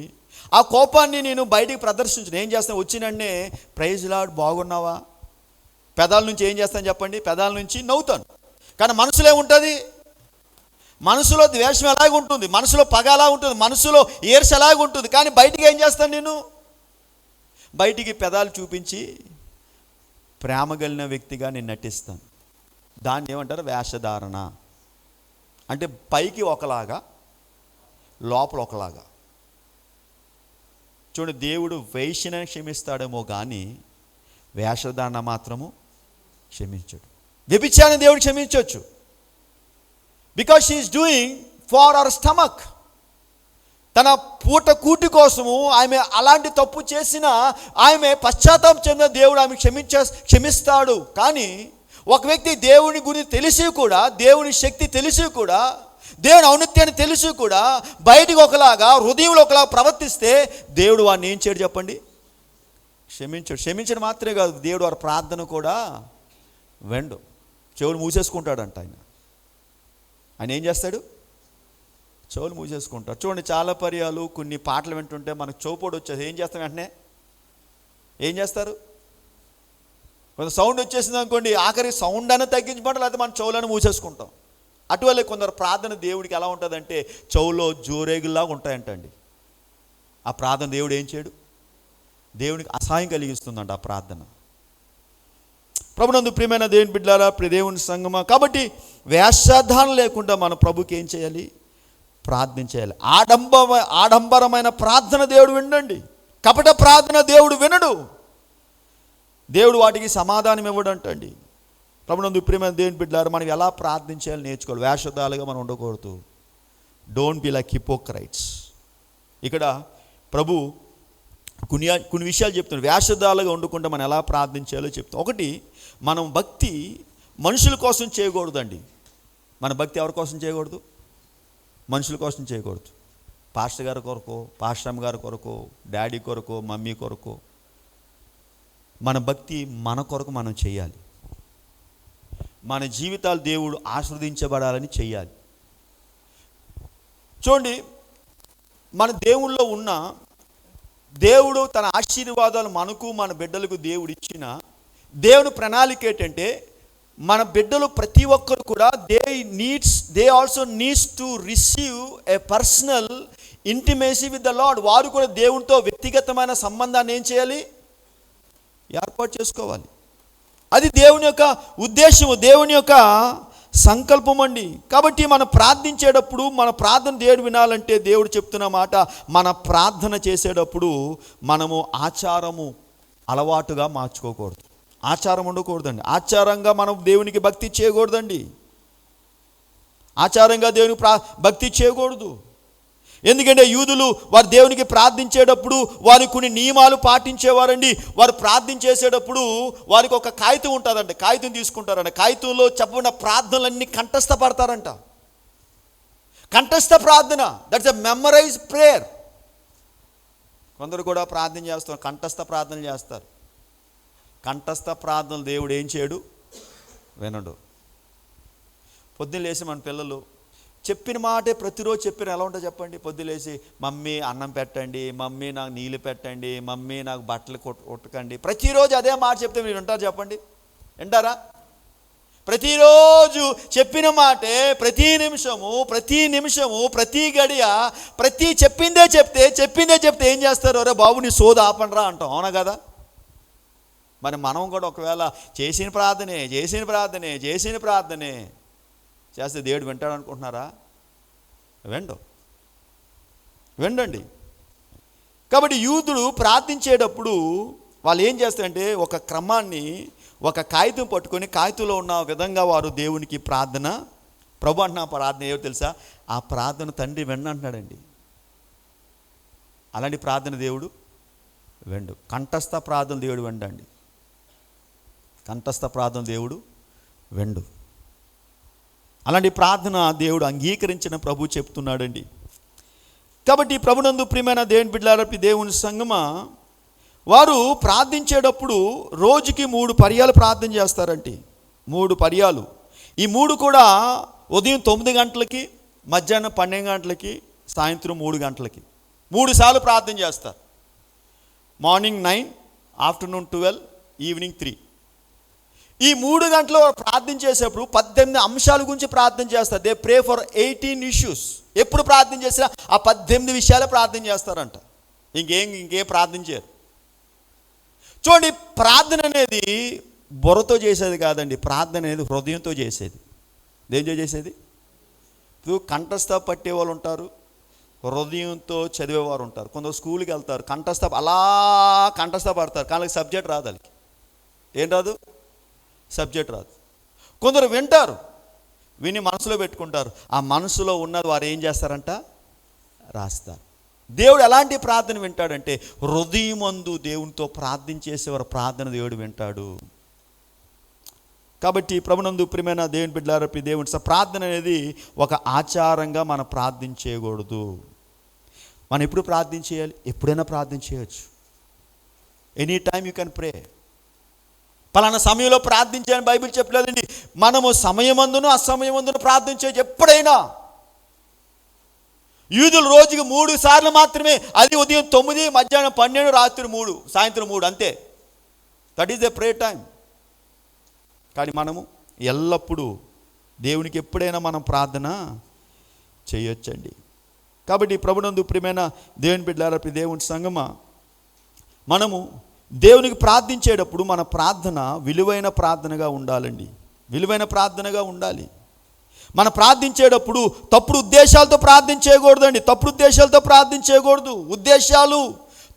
ఆ కోపాన్ని నేను బయటికి ప్రదర్శించను. ఏం చేస్తాను? వచ్చినంటే ప్రైజ్ లార్డ్, బాగున్నావా? పెదాల నుంచి ఏం చేస్తాను చెప్పండి? పెదాల నుంచి నవ్వుతాను. కానీ మనసులో ఏముంటుంది? మనసులో ద్వేషం ఎలాగ ఉంటుంది, మనసులో పగ ఎలా ఉంటుంది, మనసులో ఈర్ష ఎలాగ ఉంటుంది. కానీ బయటికి ఏం చేస్తాను? నేను బయటికి పెదాలు చూపించి ప్రేమ కలిగిన వ్యక్తిగా నేను నటిస్తాను. దాన్ని ఏమంటారు? వేషధారణ. అంటే పైకి ఒకలాగా, లోపల ఒకలాగా. చూడండి, దేవుడు వేశ్యను క్షమిస్తాడేమో కానీ వేషధారణ మాత్రము క్షమించడు. వ్యభిచారాన్ని దేవుడు క్షమించవచ్చు, because she is doing for our stomach. తన పూట కూటి కోసము ఆమె అలాంటి తప్పు చేసిన ఆమె పశ్చాత్తాపం చెందిన దేవుడు ఆమె క్షమిస్తాడు. కానీ ఒక వ్యక్తి దేవుని గురించి తెలిసి కూడా, దేవుని శక్తి తెలిసి కూడా, దేవుని ఔన్నత్యాన్ని తెలిసి కూడా బయటికి ఒకలాగా, హృదయంలో ఒకలాగా ప్రవర్తిస్తే దేవుడు వాడిని ఏం చేయడు చెప్పండి? క్షమించాడు. క్షమించడం మాత్రమే కాదు, దేవుడు వారి ప్రార్థన కూడా వెండు. చెవులు మూసేసుకుంటాడంట ఆయన ఏం చేస్తాడు? చెవులు మూసేసుకుంటాడు. చూడండి, చాలా పర్యాలు కొన్ని పాటలు వింటుంటే మనకు చౌపోడు వచ్చేది. ఏం చేస్తాం? వెంటనే ఏం చేస్తారు? కొంత సౌండ్ వచ్చేసింది అనుకోండి, ఆఖరి సౌండ్ అని తగ్గించబడ, లేకపోతే మన చెవులను మూసేసుకుంటాం. అటువల్లే కొందరు ప్రార్థన దేవుడికి ఎలా ఉంటుందంటే చెవులో జోరేగుల్లాగా ఉంటాయంటండి. ఆ ప్రార్థన దేవుడు ఏం చేయడు? దేవునికి అసహాయం కలిగిస్తుందంట ఆ ప్రార్థన. ప్రభునందు ప్రియమైన దేవుని బిడ్డలారా, దేవుని సంగమా, కాబట్టి వేషధారణ లేకుండా మన ప్రభుకి ఏం చేయాలి? ప్రార్థన చేయాలి. ఆడంబరమైన ప్రార్థన దేవుడు వినండి, కపట ప్రార్థన దేవుడు వినడు. దేవుడు వాటికి సమాధానం ఇవ్వడంటండి. ప్రభునందు ప్రియమైన దేవుని బిడ్డలారా, మనం ఎలా ప్రార్థించాలి నేర్చుకోవాలి. వేషధాలుగా మనం ఉండకూడదు. Don't be like hypocrites. ఇక్కడ ప్రభు కొన్ని విషయాలు చెప్తున్నాడు. వేషధాలుగా ఉండకుండా మనం ఎలా ప్రార్థించాలో చెప్తాం. ఒకటి, మనం భక్తి మనుషుల కోసం చేయకూడదండి. మన భక్తి ఎవరి కోసం చేయకూడదు? మనుషుల కోసం చేయకూడదు. పాస్టర్ గారి కొరకు, పాస్టర్ అమ్మ గారి కొరకు, డాడీ కొరకు, మమ్మీ కొరకు. మన భక్తి మన కొరకు మనం చేయాలి. మన జీవితాలు దేవుడు ఆశీర్వదించబడాలని చేయాలి. చూడండి, మన దేవుళ్ళో ఉన్న దేవుడు తన ఆశీర్వాదాలు మనకు, మన బిడ్డలకు దేవుడు ఇచ్చిన దేవుని ప్రణాళిక ఏంటంటే, మన బిడ్డలు ప్రతి ఒక్కరు కూడా they also needs to receive a personal intimacy with the lord. వారు కూడా దేవునితో వ్యక్తిగతమైన సంబంధాన్ని ఏం చేయాలి? ఏర్పాటు చేసుకోవాలి. అది దేవుని యొక్క ఉద్దేశము, దేవుని యొక్క సంకల్పం అండి. కాబట్టి మనం ప్రార్థించేటప్పుడు మన ప్రార్థన దేవుడు వినాలంటే దేవుడు చెప్తున్న మాట, మన ప్రార్థన చేసేటప్పుడు మనము ఆచారము అలవాటుగా మార్చుకోకూడదు. ఆచారం ఉండకూడదండి. ఆచారంగా మనం దేవునికి భక్తి చేయకూడదండి. ఆచారంగా దేవునికి భక్తి చేయకూడదు. ఎందుకంటే యూదులు వారు దేవునికి ప్రార్థించేటప్పుడు వారి కొన్ని నియమాలు పాటించేవారండి. వారు ప్రార్థించేసేటప్పుడు వారికి ఒక కాగితం ఉంటుందంట, కాగితం తీసుకుంటారంట. కాగితంలో చెప్పబడిన ప్రార్థనలన్నీ కంఠస్థపడతారంట. కంఠస్థ ప్రార్థన, దట్స్ ఎ మెమరైజ్ ప్రేయర్. కొందరు కూడా ప్రార్థన చేస్తారు, కంఠస్థ ప్రార్థనలు చేస్తారు. కంఠస్థ ప్రార్థనలు దేవుడు ఏం చేయడు? వినడు. పొద్దున్న లేచి మన పిల్లలు చెప్పిన మాటే ప్రతిరోజు చెప్పిన ఎలా ఉంటుందో చెప్పండి. పొద్దులేసి మమ్మీ అన్నం పెట్టండి, మమ్మీ నాకు నీళ్ళు పెట్టండి, మమ్మీ నాకు బట్టలు కొట్టకండి. ప్రతిరోజు అదే మాట చెప్తే మీరు వింటారు చెప్పండి? వింటారా? ప్రతిరోజు చెప్పిన మాటే ప్రతి నిమిషము ప్రతి గడియ చెప్పిందే చెప్తే ఏం చేస్తారు? అరే బాబు నీ సోది ఆపండ్రా అంటాం. అవునా కదా? మరి మనం కూడా ఒకవేళ చేసిన ప్రార్థనే చేస్తే దేవుడు వింటాడు అనుకుంటున్నారా? వినండి. కాబట్టి యూదులు ప్రార్థించేటప్పుడు వాళ్ళు ఏం చేస్తారంటే ఒక క్రమాన్ని, ఒక కాగితం పట్టుకొని కాగితంలో ఉన్న విధంగా వారు దేవునికి ప్రార్థన, ప్రభు అంటున్న ప్రార్థన ఏమో తెలుసా? ఆ ప్రార్థన తండ్రి వినంటున్నాడండి. అలాంటి ప్రార్థన దేవుడు వెండు. కంఠస్థ ప్రార్థన దేవుడు వెండండి. కంఠస్థ ప్రార్థన దేవుడు వెండు. అలాంటి ప్రార్థన దేవుడు అంగీకరించిన ప్రభు చెప్తున్నాడండి. కాబట్టి ప్రభునందు ప్రియమైన దేవుని బిడ్డలారా, దేవుని సంగమా, వారు ప్రార్థించేటప్పుడు రోజుకి 3 పర్యాలు ప్రార్థన చేస్తారండి. 3 పర్యాలు. ఈ 3 కూడా ఉదయం 9 గంటలకి, మధ్యాహ్నం 12 గంటలకి, సాయంత్రం 3 గంటలకి 3 సార్లు ప్రార్థన చేస్తారు. Morning 9, afternoon 12, evening 3. ఈ 3 గంటలు ప్రార్థన చేసేప్పుడు 18 అంశాల గురించి ప్రార్థన చేస్తారు. They pray for 18 issues. ఎప్పుడు ప్రార్థన చేసినా ఆ 18 విషయాలే ప్రార్థన చేస్తారంట. ఇంకేం ప్రార్థన చేయరు. చూడండి, ప్రార్థన అనేది బుర్రతో చేసేది కాదండి. ప్రార్థన అనేది హృదయంతో చేసేది. దేంతో చేసేది? ఇప్పుడు కంఠస్థ పట్టే వాళ్ళు ఉంటారు, హృదయంతో చదివేవారు ఉంటారు. కొందరు స్కూల్కి వెళ్తారు, కంఠస్థ పడతారు, కానీ సబ్జెక్ట్ రాదు. వాళ్ళకి ఏం రాదు? సబ్జెక్ట్ రాదు. కొందరు వింటారు, విని మనసులో పెట్టుకుంటారు. ఆ మనసులో ఉన్నది వారు ఏం చేస్తారంట? రాస్తారు. దేవుడు ఎలాంటి ప్రార్థన వింటాడంటే, హృదయమందు దేవునితో ప్రార్థన చేసేవారు ప్రార్థన దేవుడు వింటాడు. కాబట్టి ప్రభునందు ప్రియమైన దేవుని బిడ్డలారా, దేవుని ప్రార్థన అనేది ఒక ఆచారంగా మనం ప్రార్థించేయకూడదు. మనం ఎప్పుడు ప్రార్థన చేయాలి? ఎప్పుడైనా ప్రార్థన చేయొచ్చు. ఎనీ టైమ్ యూ కెన్ ప్రే. పలానా సమయంలో ప్రార్థించాలని బైబిల్ చెప్పలేదండి. మనము సమయమందును అసమయమందును ప్రార్థన చేయొచ్చు ఎప్పుడైనా. యూదులు రోజుకి 3 సార్లు మాత్రమే, అది ఉదయం 9, మధ్యాహ్నం 12, రాత్రి 3, సాయంత్రం 3, అంతే. That is the pray time. కానీ మనము ఎల్లప్పుడూ దేవునికి ఎప్పుడైనా మనం ప్రార్థన చేయొచ్చండి. కాబట్టి ప్రభునందు ప్రియమైన దేవుని బిడ్డలారా, దేవుని సంగమా, మనము దేవునికి ప్రార్థించేటప్పుడు మన ప్రార్థన విలువైన ప్రార్థనగా ఉండాలండి. విలువైన ప్రార్థనగా ఉండాలి. మనం ప్రార్థించేటప్పుడు తప్పుడు ఉద్దేశాలతో ప్రార్థన చేయకూడదండి. తప్పుడు ఉద్దేశాలతో ప్రార్థన చేయకూడదు.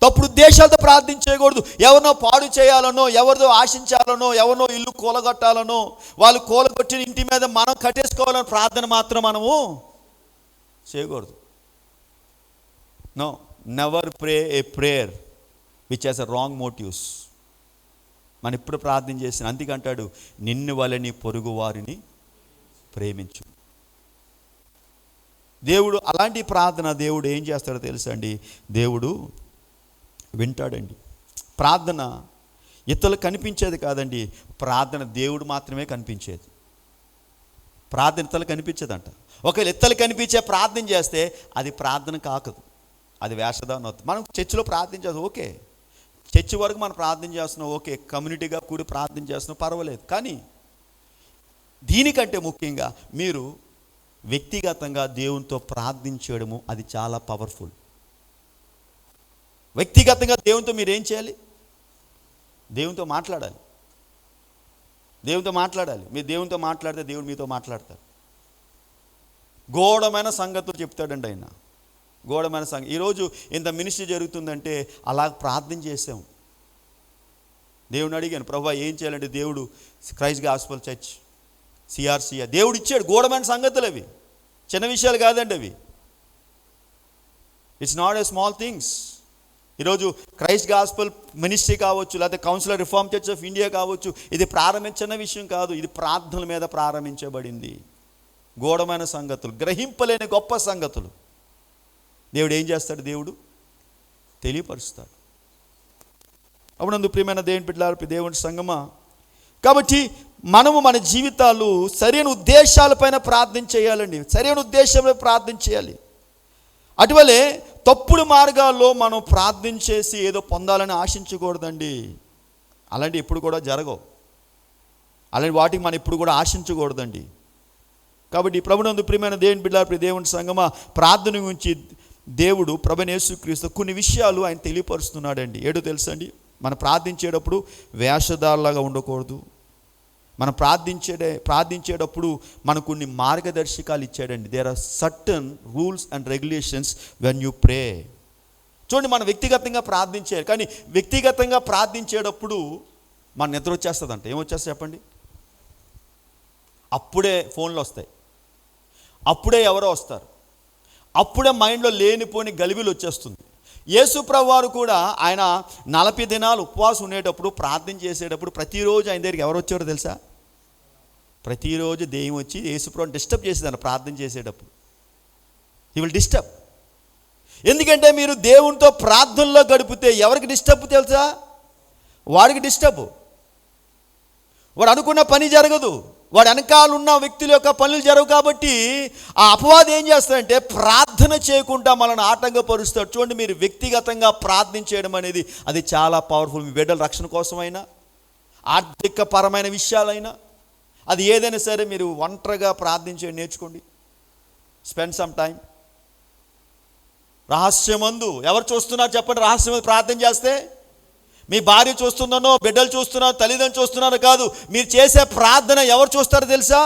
తప్పుడు ఉద్దేశాలతో ప్రార్థన చేయకూడదు. ఎవరినో పాడు చేయాలనో, ఎవరితో ఆశించాలనో, ఎవరినో ఇల్లు కూలగొట్టాలనో, వాళ్ళు కూలగొట్టిన ఇంటి మీద మనం కట్టేసుకోవాలని ప్రార్థన మాత్రం మనము చేయకూడదు. No, never pray a prayer which has a wrong motives. మనం ఇప్పుడు ప్రార్థన చేసిన, అందుకంటాడు, నిన్ను వలె నీ పొరుగు వారిని ప్రేమించు. దేవుడు అలాంటి ప్రార్థన దేవుడు ఏం చేస్తాడో తెలుసా అండి? దేవుడు వింటాడండి. ప్రార్థన ఇతరులకు కనిపించేది కాదండి. ప్రార్థన దేవుడు మాత్రమే కనిపించేది. ప్రార్థన ఇతరులకు కనిపించేదంట. ఒకవేళ ఇతరులకు కనిపించే ప్రార్థన చేస్తే అది ప్రార్థన కాకదు, అది వేషధానం అవుతుంది. మనం చర్చిలో ప్రార్థన చేస్తాం, ఓకే. చర్చి వరకు మనం ప్రార్థన చేస్తున్నాం, ఓకే. కమ్యూనిటీగా కూడి ప్రార్థన చేస్తున్నాం, పర్వాలేదు. కానీ దీనికంటే ముఖ్యంగా మీరు వ్యక్తిగతంగా దేవునితో ప్రార్థించడము, అది చాలా పవర్ఫుల్. వ్యక్తిగతంగా దేవునితో మీరు ఏం చేయాలి? దేవునితో మాట్లాడాలి. దేవునితో మాట్లాడాలి. మీరు దేవునితో మాట్లాడితే దేవుడు మీతో మాట్లాడతాడు. ఘోరమైన సంగతులు చెప్తాడండి ఆయన. ఘోరమైన సంగతి. ఈరోజు ఇంత మినిస్ట్రీ జరుగుతుందంటే అలా ప్రార్థన చేసాం. దేవుని అడిగాను, ప్రభువా ఏం చేయాలంటే, దేవుడు క్రైస్ట్ గాస్పెల్ చర్చ్, సిఆర్సీ దేవుడు ఇచ్చాడు. ఘోరమైన సంగతులు అవి, చిన్న విషయాలు కాదండి అవి. It's not a small things. ఈరోజు క్రైస్ట్ గాస్పెల్ మినిస్ట్రీ కావచ్చు, లేకపోతే counsellor reform church of India కావచ్చు, ఇది ప్రారంభించిన విషయం కాదు. ఇది ప్రార్థనల మీద ప్రారంభించబడింది. ఘోరమైన సంగతులు, గ్రహింపలేని గొప్ప సంగతులు దేవుడు ఏం చేస్తాడు? దేవుడు తెలియపరుస్తాడు. అప్పుడందు ప్రియమైన దేవుని బిడ్డలారా, దేవుని సంగమా, కాబట్టి మనము మన జీవితాలు సరైన ఉద్దేశాలపైన ప్రార్థన చేయాలండి. సరైన ఉద్దేశంలో ప్రార్థన చేయాలి. అటువలే తప్పుడు మార్గాల్లో మనం ప్రార్థన చేసి ఏదో పొందాలని ఆశించకూడదండి. అలాంటి ఎప్పుడు కూడా జరగవు. అలాంటి వాటికి మనం ఎప్పుడు కూడా ఆశించకూడదండి. కాబట్టి ప్రభునందు ప్రియమైన దేవుని బిడ్డలారా, దేవుని సంగమా, ప్రార్థన గురించి దేవుడు ప్రభువైన యేసుక్రీస్తు కొన్ని విషయాలు ఆయన తెలియపరుస్తున్నాడండి. ఏడో తెలుసండి, మనం ప్రార్థించేటప్పుడు వేషధారులాగా ఉండకూడదు. మనం ప్రార్థించేటప్పుడు మనకు కొన్ని మార్గదర్శకాలు ఇచ్చాడండి. There are certain rules and regulations when you pray. చూడండి, మనం వ్యక్తిగతంగా ప్రార్థించేయాలి. కానీ వ్యక్తిగతంగా ప్రార్థించేటప్పుడు మన నిద్ర వచ్చేస్తుందంట. ఏమొచ్చేస్తుంది చెప్పండి? అప్పుడే ఫోన్లు వస్తాయి, అప్పుడే ఎవరో వస్తారు, అప్పుడే మైండ్లో లేనిపోని గలిబిలు వచ్చేస్తుంది. యేసు ప్రభువారు కూడా ఆయన 40 దినాలు ఉపవాసం ఉండేటప్పుడు ప్రార్థన చేసేటప్పుడు ప్రతిరోజు ఆయన దగ్గరికి ఎవరు వచ్చారో తెలుసా? ప్రతిరోజు దెయ్యం వచ్చి యేసుప్రభుని డిస్టర్బ్ చేసేదాన్ని ప్రార్థన చేసేటప్పుడు. He will disturb. ఎందుకంటే మీరు దేవునితో ప్రార్థనలో గడిపితే ఎవరికి డిస్టర్బ్ తెలుసా? వాడికి డిస్టర్బ్. వాడు అనుకున్న పని జరగదు, వాడు వెనకాల ఉన్న వ్యక్తుల యొక్క పనులు జరగవు. కాబట్టి ఆ అపవాది ఏం చేస్తాడంటే ప్రార్థన చేయకుండా మనల్ని ఆటంకపరుస్తాడు. చూడండి, మీరు వ్యక్తిగతంగా ప్రార్థన చేయడం అనేది అది చాలా పవర్ఫుల్. మీ బిడ్డల రక్షణ కోసమైనా, ఆర్థిక పరమైన విషయాలైనా, అది ఏదైనా సరే మీరు ఒంటరిగా ప్రార్థించడం నేర్చుకోండి. Spend some time. రహస్యమందు ఎవరు చూస్తున్నారు చెప్పండి? రహస్యమందు ప్రార్థన చేస్తే మీ భార్య చూస్తుందనో, బిడ్డలు చూస్తున్నారు, తల్లిదండ్రులు చూస్తున్నారు కాదు, మీరు చేసే ప్రార్థన ఎవరు చూస్తారో తెలుసా?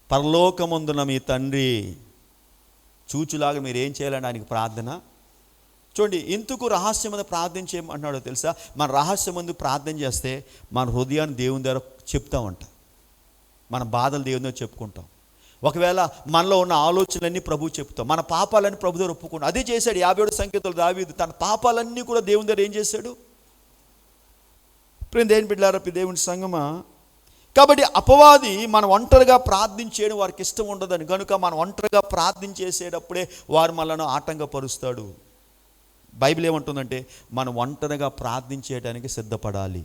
పరలోకమందున మీ తండ్రి చూచులాగా మీరు ఏం చేయాలని ఆయనకి ప్రార్థన. చూడండి, ఎందుకు రహస్యమందు ప్రార్థన చేయమంటున్నాడో తెలుసా? మన రహస్యమందు ప్రార్థన చేస్తే మన హృదయాన్ని దేవుని దగ్గర చెప్తామంట, మన బాధలు దేవుని దగ్గర చెప్పుకుంటాం. ఒకవేళ మనలో ఉన్న ఆలోచనలన్నీ ప్రభువు చెప్తాం, మన పాపాలన్నీ ప్రభు దగ్గర ఒప్పుకుంటాం. అదే చేశాడు 57 సంకేతాలు దావీదు. తన పాపాలన్నీ కూడా దేవుని దగ్గర ఏం చేశాడు? ఇప్పుడు దేవుని బిడ్డలారా, దేవుని సంగమా, కాబట్టి అపవాది మనం ఒంటరిగా ప్రార్థించేయడం వారికి ఇష్టం ఉండదని, కనుక మనం ఒంటరిగా ప్రార్థన చేసేటప్పుడే వారు మనల్ని ఆటంకపరుస్తాడు. బైబిల్ ఏమంటుందంటే మనం ఒంటరిగా ప్రార్థించేయడానికి సిద్ధపడాలి.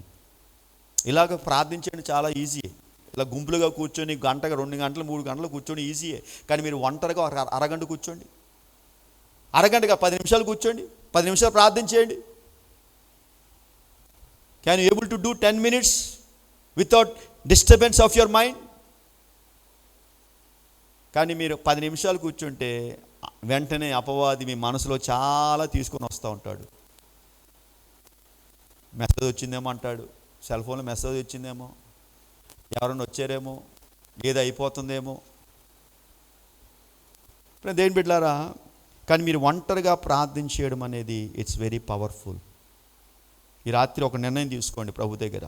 ఇలాగ ప్రార్థించడం చాలా ఈజీ. ఇలా గుంపులుగా కూర్చొని గంటగా 2 గంటలు 3 గంటలు కూర్చొని ఈజీయే. కానీ మీరు ఒంటరిగా ఒక అరగంట కూర్చోండి, అరగంటగా 10 నిమిషాలు కూర్చోండి, 10 నిమిషాలు ప్రార్థన చేయండి. Can you able to do 10 minutes without disturbance of your mind? కానీ మీరు 10 నిమిషాలు కూర్చుంటే వెంటనే అపవాది మీ మనసులో చాలా తీసుకొని వస్తూ ఉంటాడు. మెసేజ్ వచ్చిందేమో అంటాడు, సెల్ ఫోన్లో మెసేజ్ వచ్చిందేమో, ఎవరన్నా వచ్చారేమో, ఏదో అయిపోతుందేమో. దేని బిడ్డలారా, కానీ మీరు ఒంటరిగా ప్రార్థన చేయడం అనేది ఇట్స్ వెరీ పవర్ఫుల్. ఈ రాత్రి ఒక నిర్ణయం తీసుకోండి ప్రభు దగ్గర.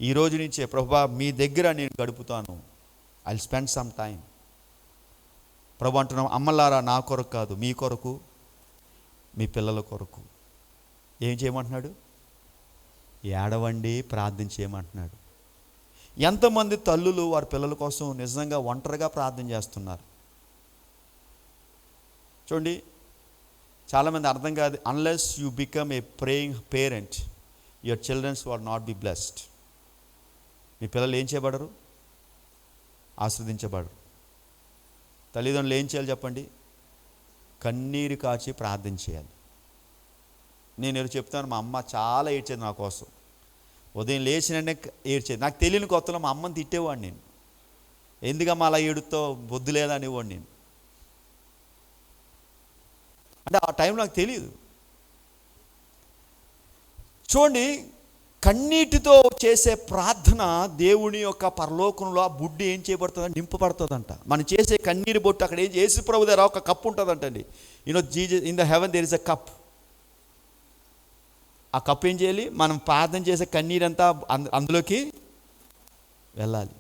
ఈ రోజు నుంచే ప్రభువా మీ దగ్గర నేను గడుపుతాను, I will spend some time. ప్రభు అంటున్నాం, అమ్మలారా నా కొరకు కాదు, మీ కొరకు, మీ పిల్లల కొరకు. ఏం చేయమంటున్నాడు? ఏడవండి, ప్రార్థన చేయమంటున్నాడు. ఎంతమంది తల్లులు వారి పిల్లల కోసం నిజంగా ఒంటరిగా ప్రార్థన చేస్తున్నారు? చూడండి, చాలామంది అర్థం కాదు. Unless you become a praying parent, your childrens will not be blessed. మీ పిల్లలు ఏం చేయబడరు? ఆస్వాదించబడరు. తల్లిదండ్రులు ఏం చేయాలి చెప్పండి? కన్నీరు కాచి ప్రార్థన చేయాలి. నేను చెప్తాను, మా అమ్మ చాలా ఏడ్చేది నా కోసం. ఉదయం లేచినంటే ఏడ్చేది. నాకు తెలియని కొత్తలో మా అమ్మని తిట్టేవాడిని నేను. ఎందుకమ్మా అలా ఏడుతో బొద్దు లేదా అనేవాడిని నేను. అంటే ఆ టైంలో నాకు తెలియదు. చూడండి, కన్నీటితో చేసే ప్రార్థన దేవుని యొక్క పరలోకంలో ఆ బుడ్డి ఏం చేయబడుతుందంటే నింపబడుతుందంట. మనం చేసే కన్నీరు బొట్టు అక్కడ ఏం యేసు ప్రభు దగ్గర ఒక కప్పు ఉంటుందంటండి. Jesus in the heaven there is a cup. ఆ కప్పు ఏం చేయాలి? మనం ప్రార్థన చేసే కన్నీరంతా అందులోకి వెళ్ళాలి.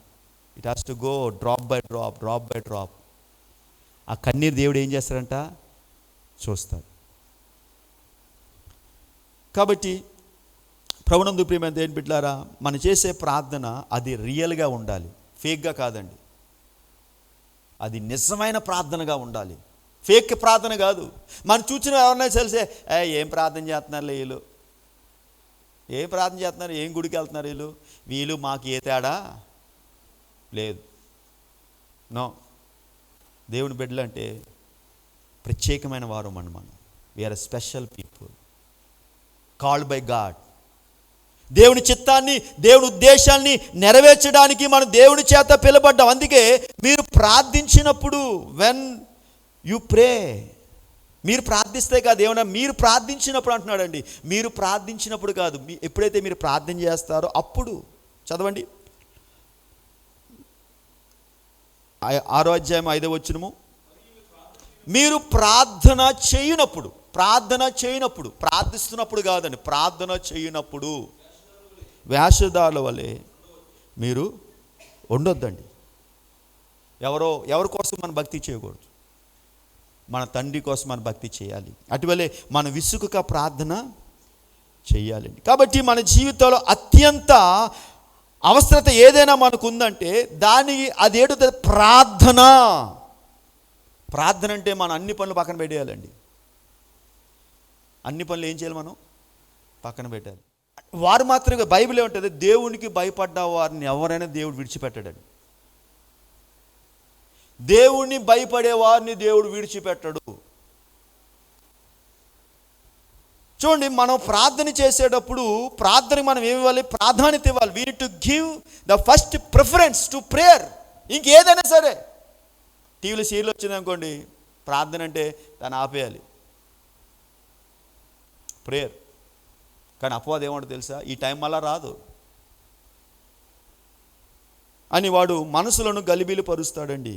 It has to go drop by drop, drop by drop. ఆ కన్నీరు దేవుడు ఏం చేస్తాడంట? చూస్తాడు. కాబట్టి ప్రభునందు ప్రియమైన దేవుని బిడ్డలారా, మనం చేసే ప్రార్థన అది రియల్గా ఉండాలి, ఫేక్గా కాదండి. అది నిజమైన ప్రార్థనగా ఉండాలి, ఫేక్ ప్రార్థన కాదు. మనం చూసిన ఎవరన్నా తెలిసే ఏం ప్రార్థన చేస్తున్నారు వీళ్ళు, ఏం ప్రార్థన చేస్తున్నారు, ఏం గుడికి వెళ్తున్నారు వీళ్ళు మాకు ఏ తేడా లేదు. నో, దేవుని బిడ్డలు అంటే ప్రత్యేకమైన వారు. మనం we are a special people called by God. దేవుని చిత్తాన్ని, దేవుని ఉద్దేశాన్ని నెరవేర్చడానికి మనం దేవుని చేత పిలబడ్డాం. అందుకే మీరు ప్రార్థించినప్పుడు, వెన్ యు ప్రే, మీరు ప్రార్థిస్తే కాదు, ఏమన్నా మీరు ప్రార్థించినప్పుడు అంటున్నాడండి. మీరు ప్రార్థించినప్పుడు కాదు, ఎప్పుడైతే మీరు ప్రార్థన చేస్తారో అప్పుడు. చదవండి, 6వ అధ్యాయం 5వ వచనము. మీరు ప్రార్థన చేయనప్పుడు, ప్రార్థిస్తున్నప్పుడు కాదండి, ప్రార్థన చేయనప్పుడు వేషధారుల వలె మీరు ఉండొద్దండి. ఎవరి కోసం మనం భక్తి చేయకూడదు, మన తండ్రి కోసం మనం భక్తి చేయాలి. అటువలే మన విసుగుగా ప్రార్థన చేయాలండి. కాబట్టి మన జీవితంలో అత్యంత అవసరత ఏదైనా మనకు ఉందంటే దానికి అదేంటో ప్రార్థన. ప్రార్థన అంటే మనం అన్ని పనులు పక్కన పెట్టేయాలండి. అన్ని పనులు ఏం చేయాలి? మనం పక్కన పెట్టాలి. వారు మాత్రమే, బైబిల్ ఏమంటుంది, దేవునికి భయపడ్డ వారిని ఎవరైనా దేవుడు విడిచిపెట్టాడు. దేవుణ్ణి భయపడే వారిని దేవుడు విడిచిపెట్టడు. చూడండి, మనం ప్రార్థన చేసేటప్పుడు ప్రార్థనకి మనం ఏమి ఇవ్వాలి? ప్రాధాన్యత ఇవ్వాలి. We need to give the first preference to prayer. ఇంకేదైనా సరే, టీవీలో సీరియల్ వచ్చింది అనుకోండి, ప్రార్థన అంటే దాన్ని ఆపేయాలి, ప్రేయర్. కానీ అపవాదం ఏమంటో తెలుసా? ఈ టైం మళ్ళా రాదు అని వాడు మనసులను గలిబిలి పరుస్తాడండి.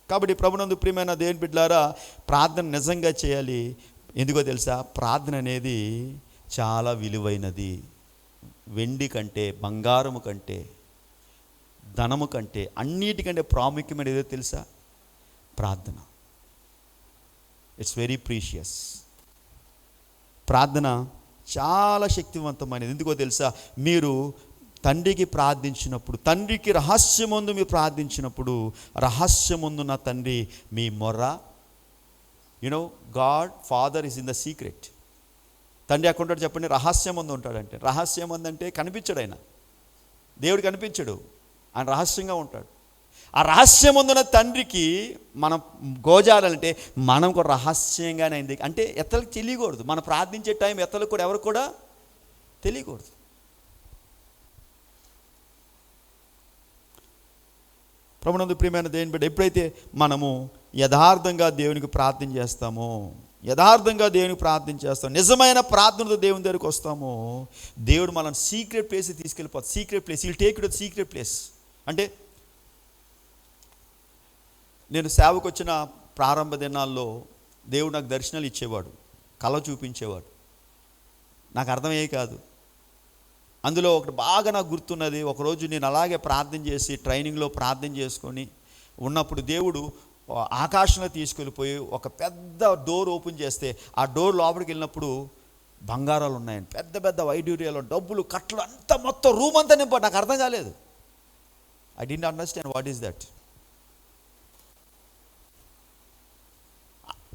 కాబట్టి ప్రభునందు ప్రియమైన దేవుని బిడ్డలారా, ప్రార్థన నిజంగా చేయాలి. ఎందుకో తెలుసా? ప్రార్థన అనేది చాలా విలువైనది. వెండి కంటే, బంగారము కంటే, ధనము కంటే, అన్నిటికంటే ప్రాముఖ్యమైనది ఏదో తెలుసా? ప్రార్థన. It's very precious. ప్రార్థన చాలా శక్తివంతమైనది. ఎందుకో తెలుసా? మీరు తండ్రికి ప్రార్థించినప్పుడు, తండ్రికి రహస్యమందు మీరు ప్రార్థించినప్పుడు, రహస్యమందున్న తండ్రి మీ మొర్ర, you know God father is in the secret. తండ్రి ఎక్కడ ఉంటాడు చెప్పండి? రహస్యమందు ఉంటాడంటే. రహస్యమందు అంటే కనిపించడు ఆయన, దేవుడు కనిపించడు, ఆయన రహస్యంగా ఉంటాడు. ఆ రహస్యమందున్న తండ్రికి మనం గోజాలంటే మనం కూడా రహస్యంగానే అయింది అంటే ఎత్తలకు తెలియకూడదు. మనం ప్రార్థించే టైం ఎత్తలకు కూడా ఎవరికి కూడా తెలియకూడదు. ప్రభునందు ప్రియమైన దేవుని బిడ్డ, ఎప్పుడైతే మనము యథార్థంగా దేవునికి ప్రార్థన చేస్తామో, యథార్థంగా దేవునికి ప్రార్థన చేస్తాం, నిజమైన ప్రార్థనతో దేవుని దగ్గరికి వస్తామో, దేవుడు మనల్ని సీక్రెట్ ప్లేస్కి తీసుకెళ్ళిపోతాడు. Secret place, will take you to secret place. అంటే నేను సేవకు వచ్చిన ప్రారంభ దినాల్లో దేవుడు నాకు దర్శనాలు ఇచ్చేవాడు, కళ చూపించేవాడు. నాకు అర్థమయ్యే కాదు. అందులో ఒకటి బాగా నాకు గుర్తున్నది. ఒకరోజు నేను అలాగే ప్రార్థన చేసి, ట్రైనింగ్లో ప్రార్థన చేసుకొని ఉన్నప్పుడు దేవుడు ఆకాశంలో తీసుకెళ్ళిపోయి ఒక పెద్ద డోర్ ఓపెన్ చేస్తే, ఆ డోర్ లోపలికి వెళ్ళినప్పుడు బంగారాలు ఉన్నాయండి, పెద్ద పెద్ద వైడ్యూరియాలో డబ్బులు, కట్టలు, అంతా మొత్తం రూమ్ అంతా నింపాడు. నాకు అర్థం కాలేదు. I didn't understand what is that.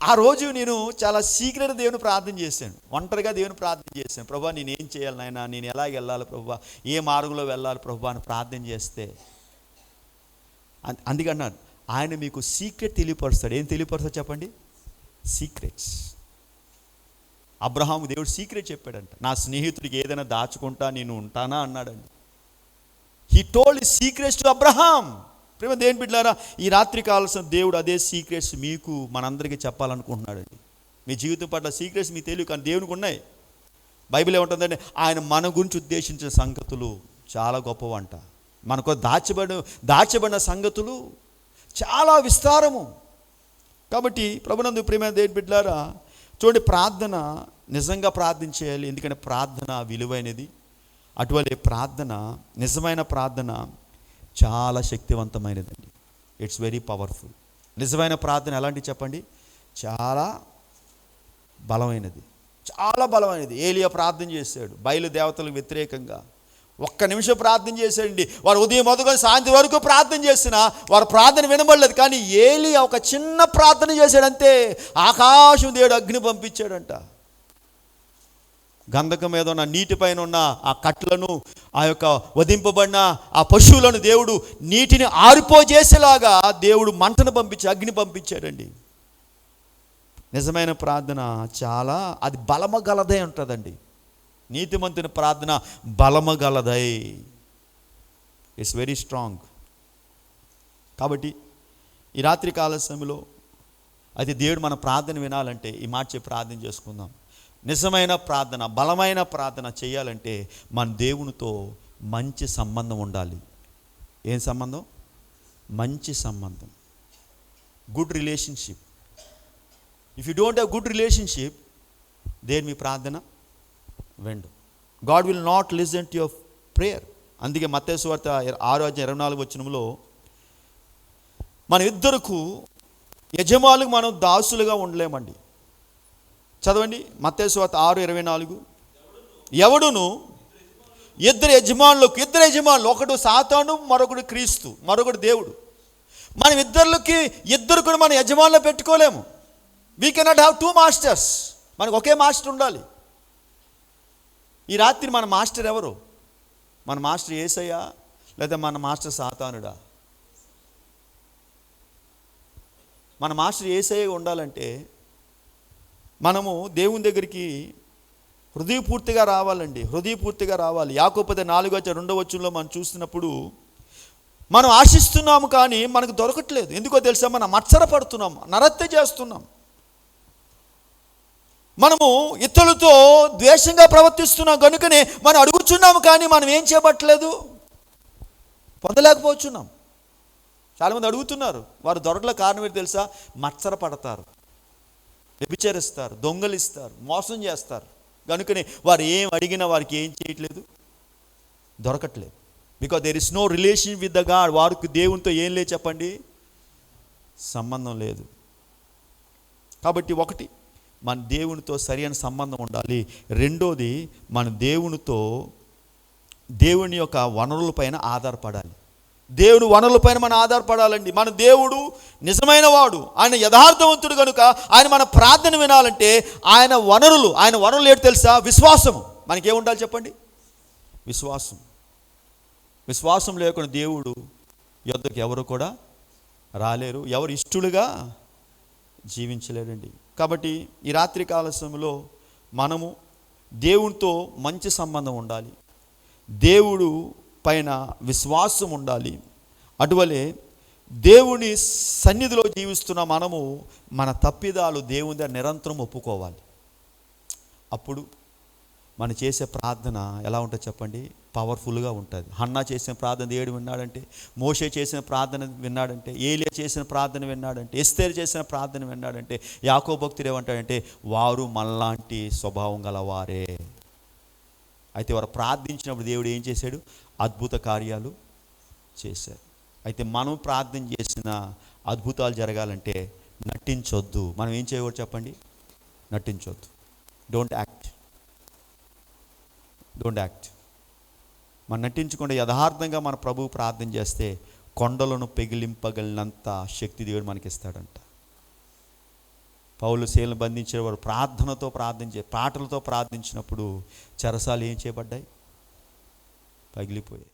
ఆ రోజు నేను చాలా సీక్రెట్ దేవుని ప్రార్థన చేశాను, ఒంటరిగా దేవుని ప్రార్థన చేశాను. ప్రభా నేను ఏం చేయాలి నాయనా, నేను ఎలాగ వెళ్ళాలి ప్రభా, ఏ మార్గంలో వెళ్ళాలి ప్రభా అని ప్రార్థన చేస్తే, అందుకన్నాను ఆయన మీకు సీక్రెట్ తెలియపరుస్తాడు. ఏం తెలియపరుస్తాడు చెప్పండి? సీక్రెట్స్. అబ్రహాము దేవుడు సీక్రెట్ చెప్పాడంట. నా స్నేహితుడికి ఏదైనా దాచుకుంటా నేను ఉంటానా అన్నాడండి. He told secrets to Abraham. ప్రేమ దేవుని బిడ్డలారా, ఈ రాత్రి కావాల్సిన దేవుడు అదే సీక్రెట్స్ మీకు మనందరికీ చెప్పాలనుకుంటున్నాడండి. మీ జీవితం పట్ల సీక్రెట్స్ మీకు తెలియదు, కానీ దేవునికి ఉన్నాయి. బైబిల్ ఏముంటుందంటే ఆయన మన గురించి ఉద్దేశించిన సంగతులు చాలా గొప్పవంట. మనకు దాచబడిన సంగతులు చాలా విస్తారము. కాబట్టి ప్రభునందు ప్రేమ దేవుని బిడ్డలారా, చూడండి, ప్రార్థన నిజంగా ప్రార్థన చేయాలి. ఎందుకంటే ప్రార్థన విలువైనది. అటువంటి ప్రార్థన, నిజమైన ప్రార్థన చాలా శక్తివంతమైనదండి. It's very powerful. నిజమైన ప్రార్థన ఎలాంటిది చెప్పండి? చాలా బలమైనది, చాలా బలమైనది. ఏలియా ప్రార్థన చేశాడు బయలు దేవతలకు వ్యతిరేకంగా. ఒక్క నిమిషం ప్రార్థన చేశాడండి. వారు ఉదయం మొదలుకొని సాయంత్రం వరకు ప్రార్థన చేసినా వారు ప్రార్థన వినబడలేదు. కానీ ఏలియా ఒక చిన్న ప్రార్థన చేశాడంతే, ఆకాశం దేవుడు అగ్ని పంపించాడంట. గంధకం మీద ఉన్న నీటిపైన ఉన్న ఆ కట్లను, ఆ యొక్క వధింపబడిన ఆ పశువులను దేవుడు నీటిని ఆరిపోజేసేలాగా దేవుడు మంటను పంపించి అగ్ని పంపించాడండి. నిజమైన ప్రార్థన చాలా, అది బలమగలదై ఉంటుందండి. నీతిమంతుని ప్రార్థన బలమగలదై, ఇట్స్ వెరీ స్ట్రాంగ్. కాబట్టి ఈ రాత్రి కాల సమయంలో అయితే దేవుడు మన ప్రార్థన వినాలంటే ఈ మాట చెప్పి ప్రార్థన చేసుకుందాం. నిజమైన ప్రార్థన, బలమైన ప్రార్థన చేయాలంటే మన దేవునితో మంచి సంబంధం ఉండాలి. ఏం సంబంధం? మంచి సంబంధం, good relationship. If you don't have good relationship, దేని మీ ప్రార్థన వెండు. God will not listen to your prayer. అందుకే మత్తయి సువార్త 6:24 మన ఇద్దరుకు యజమానులకు మనం దాసులుగా ఉండలేమండి. చదవండి, మత్తయి సువార్త 6:24. ఎవడును ఇద్దరు యజమానులు, ఒకడు సాతాను, మరొకడు క్రీస్తు, మరొకడు దేవుడు. మనం ఇద్దరు కూడా మన యజమానులు పెట్టుకోలేము. We cannot have two masters. మనకు ఒకే మాస్టర్ ఉండాలి. ఈ రాత్రి మన మాస్టర్ ఎవరు? మన మాస్టర్ యేసయ్యా లేదా మన మాస్టర్ సాతానుడా? మన మాస్టర్ యేసయ్య ఉండాలంటే మనము దేవుని దగ్గరికి హృదయపూర్తిగా రావాలి. యాకోబు 4:2 మనం చూస్తున్నప్పుడు మనం ఆశిస్తున్నాము కానీ మనకు దొరకట్లేదు. ఎందుకో తెలుసా? మనం మత్సరపడుతున్నాం, నరత్య చేస్తున్నాం. మనము ఇతరులతో ద్వేషంగా ప్రవర్తిస్తున్నాం కనుకనే మనం అడుగుచున్నాము కానీ మనం ఏం చేయబట్టలేదు, పొందలేకపోతున్నాం. చాలామంది అడుగుతున్నారు, వారు దొరకల కారణం ఏంటి తెలుసా? మత్సరపడతారు, వ్యభిచరిస్తారు, దొంగలిస్తారు, మోసం చేస్తారు. కనుకనే వారు ఏం అడిగినా వారికి ఏం చేయట్లేదు, దొరకట్లేదు. Because there is no relation with the God. వారికి దేవునితో ఏం లేదు చెప్పండి, సంబంధం లేదు. కాబట్టి ఒకటి, మన దేవునితో సరైన సంబంధం ఉండాలి. రెండోది, మన దేవుని యొక్క వనరులపైన ఆధారపడాలి. దేవుని వనరులపైన మనం ఆధారపడాలండి. మన దేవుడు నిజమైన వాడు, ఆయన యథార్థవంతుడు కనుక ఆయన మన ప్రార్థన వినాలంటే ఆయన వనరులు ఏంటి తెలుసా? విశ్వాసము. మనకేముండాలి చెప్పండి? విశ్వాసం లేకుండా దేవుడు యొద్దకు ఎవరు కూడా రాలేరు, ఎవరు ఇష్టలుగా జీవించలేరండి. కాబట్టి ఈ రాత్రి కాల సమయంలో మనము దేవునితో మంచి సంబంధం ఉండాలి, దేవుడు పైన విశ్వాసం ఉండాలి. అటువలే దేవుని సన్నిధిలో జీవిస్తున్న మనము మన తప్పిదాలు దేవుని దగ్గర నిరంతరం ఒప్పుకోవాలి. అప్పుడు మనం చేసే ప్రార్థన ఎలా ఉంటుంది చెప్పండి? పవర్ఫుల్గా ఉంటుంది. హన్నా చేసిన ప్రార్థన దేవుడు విన్నాడంటే, మోషే చేసిన ప్రార్థన విన్నాడంటే, ఏలియా చేసిన ప్రార్థన విన్నాడంటే, ఎస్తేరు చేసిన ప్రార్థన విన్నాడంటే, యాకోబు భక్తుడు ఏమంటాడంటే, వారు మనలాంటి స్వభావం గలవారే. అయితే వారు ప్రార్థించినప్పుడు దేవుడు ఏం చేశాడు? అద్భుత కార్యాలు చేశారు. అయితే మనం ప్రార్థన చేసిన అద్భుతాలు జరగాలంటే నటించొద్దు. మనం ఏం చేయకూడదు చెప్పండి? నటించొద్దు. Don't act. మనం నటించకుండా యథార్థంగా మన ప్రభువు ప్రార్థన చేస్తే కొండలను పెగిలింపగలిగినంత శక్తి దేవుడు మనకిస్తాడంట. పౌలు శీలను బంధించిన వారు పాటలతో ప్రార్థించినప్పుడు చెరసాలు ఏం చేయబడ్డాయి? పగిలిపోయాయి.